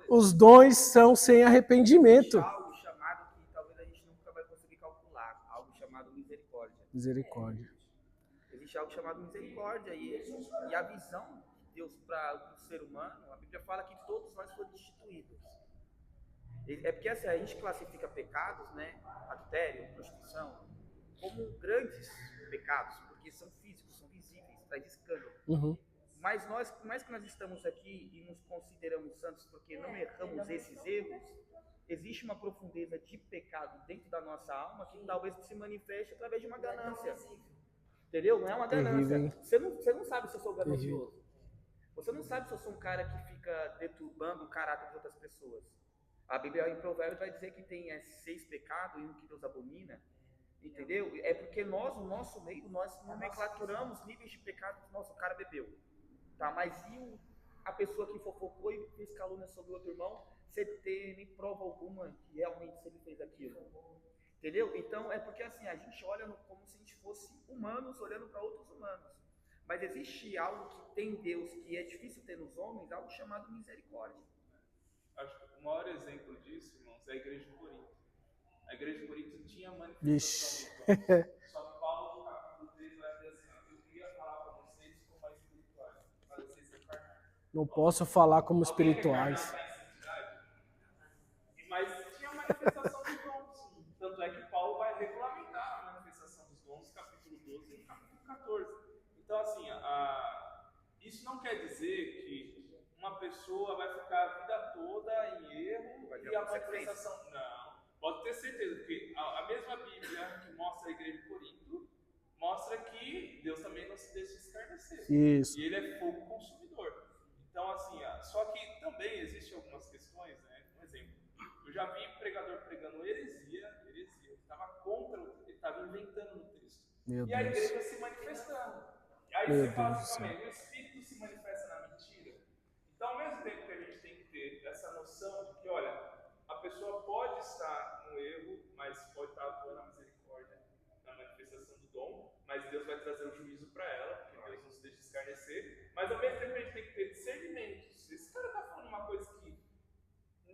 Os dons são sem arrependimento. Algo chamado que talvez a gente nunca vai conseguir calcular, algo chamado misericórdia. Misericórdia. Existe algo chamado misericórdia e a visão de Deus para o ser humano, a Bíblia fala que todos nós fomos destituídos. É porque assim, a gente classifica pecados, né, adultério, prostituição, como grandes pecados, porque são físicos, são visíveis, traz escândalo. Uhum. Mas nós, por mais que nós estamos aqui e nos consideramos santos porque não erramos esses erros, existe uma profundeza de pecado dentro da nossa alma que talvez se manifeste através de uma ganância. Entendeu? Não é uma ganância. Você não sabe se eu sou ganancioso. Você não sabe se eu sou um cara que fica deturbando o caráter de outras pessoas. A Bíblia em Provérbios vai dizer que tem 6 pecados e um que Deus abomina. Entendeu? É porque nós, no nosso meio, nós nomenclaturamos níveis de pecado que o cara bebeu. Tá? Mas e a pessoa que fofocou e fez calúnia sobre o outro irmão, sem ter nem prova alguma que realmente ele fez aquilo? Entendeu? Então, é porque assim, a gente olha como se a gente fosse humanos olhando para outros humanos. Mas existe algo que tem em Deus que é difícil ter nos homens, algo chamado misericórdia. Acho que o maior exemplo disso, irmãos, é a igreja de Corinto. A igreja de Corinto tinha manifestação dos dons. Só que Paulo, no capítulo 3, vai dizer assim: eu queria falar para vocês como espirituais, para vocês ser carnais. Não posso falar como espirituais. Mas tinha manifestação dos dons. Tanto é que Paulo vai regulamentar a manifestação dos dons, capítulo 12 e capítulo 14. Então, assim, isso não quer dizer que uma pessoa vai ficar a vida toda em erro e a manifestação. Não, pode ter certeza, porque a mesma Bíblia que mostra a igreja de Corinto mostra que Deus também não se deixa escarnecer. Isso. E ele é fogo consumidor. Então, assim, só que também existem algumas questões, né? Um exemplo, eu já vi pregador pregando heresia, ele estava contra, ele estava inventando no texto. Meu e a Deus. igreja se manifestando. E aí Meu você fala Deus assim, do céu. o Espírito se manifesta na mentira. Então, ao mesmo tempo que a gente tem que ter essa noção de que, olha, a pessoa pode estar no erro, mas pode estar atuando na misericórdia, na manifestação do dom, mas Deus vai trazer o juízo para ela, porque Deus não se deixa escarnecer. Mas ao mesmo tempo a gente tem que ter discernimento. Se esse cara está falando uma coisa que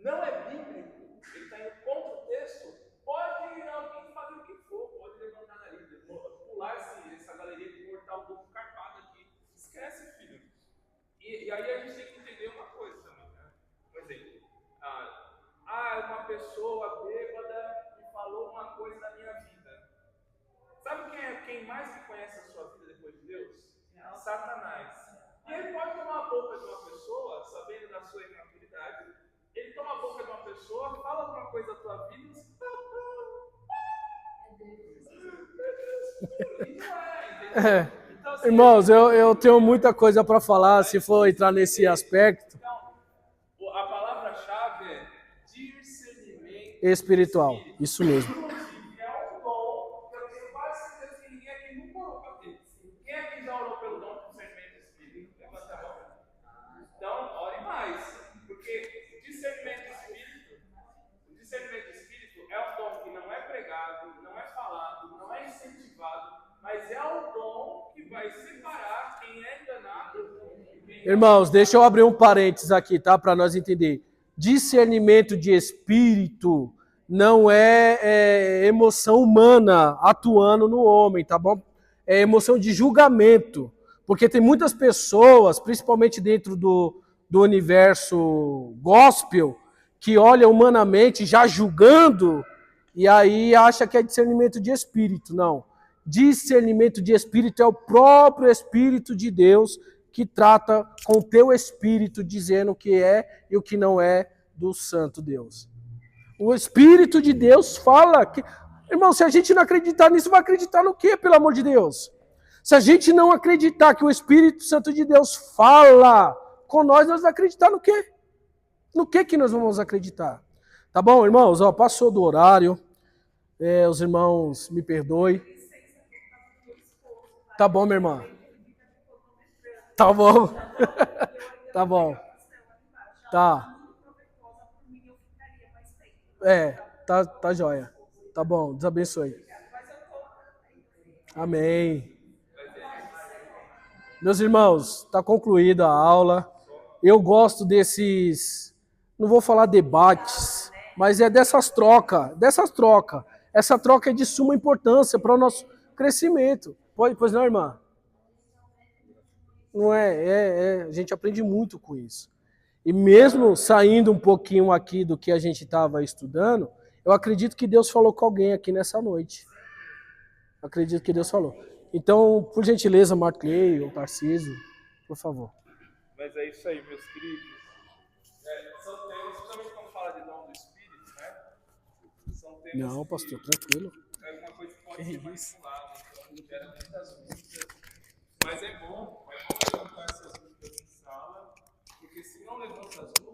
não é bíblico, ele está indo contra o texto, pode alguém fazer o que for, pode levantar na lida, pular essa galeria de mortal duplo carpado aqui. Esquece, filho. E aí a gente tem que entender uma coisa também, né? Por exemplo, uma pessoa bêbada me falou uma coisa da minha vida. Sabe quem mais que conhece a sua vida depois de Deus? Satanás. E ele pode tomar a boca de uma pessoa, sabendo da sua imaturidade, ele toma a boca de uma pessoa, fala alguma coisa da tua vida e você Então, assim, irmãos, eu tenho muita coisa para falar, se for entrar nesse aspecto. Então, a palavra-chave é discernimento Espiritual, isso mesmo. Inclusive, é um dom que eu tenho quase certeza que ninguém aqui nunca orou para ter. Quem aqui já orou pelo dom do discernimento espírito? Levanta a mão. Então, ore mais. Porque o discernimento espírito é um dom que não é pregado, não é falado, não é incentivado, mas é o dom que vai separar quem é enganado. Irmãos, deixa eu abrir um parênteses aqui, tá? Para nós entender. Discernimento de espírito não é emoção humana atuando no homem, tá bom? É emoção de julgamento. Porque tem muitas pessoas, principalmente dentro do universo gospel, que olha humanamente já julgando e aí acha que é discernimento de espírito. Não. Discernimento de espírito é o próprio Espírito de Deus que trata com o teu espírito, dizendo o que é e o que não é do Santo Deus. O Espírito de Deus fala que... Irmão, se a gente não acreditar nisso, vai acreditar no quê, pelo amor de Deus? Se a gente não acreditar que o Espírito Santo de Deus fala com nós vamos acreditar no quê? No que nós vamos acreditar? Tá bom, irmãos? Passou do horário. Os irmãos me perdoem. Tá bom, minha irmã? Tá bom. Tá bom. Tá. Tá jóia. Tá bom, Deus abençoe. Amém. Meus irmãos, está concluída a aula. Eu gosto desses, não vou falar debates, mas é dessas trocas. Essa troca é de suma importância para o nosso crescimento. Pois não, irmã? Não é? A gente aprende muito com isso. E mesmo saindo um pouquinho aqui do que a gente estava estudando, eu acredito que Deus falou com alguém aqui nessa noite. Acredito que Deus falou. Então, por gentileza, Marcley ou Tarcísio, por favor. Mas é isso aí, meus queridos. São temas, principalmente quando fala de dom do Espírito, né? São temas. Não, pastor, tranquilo. É uma coisa que pode ser manipulada, então gera muitas dúvidas. Mas é bom levantar essas dúvidas em sala, porque se não levanta as dúvidas,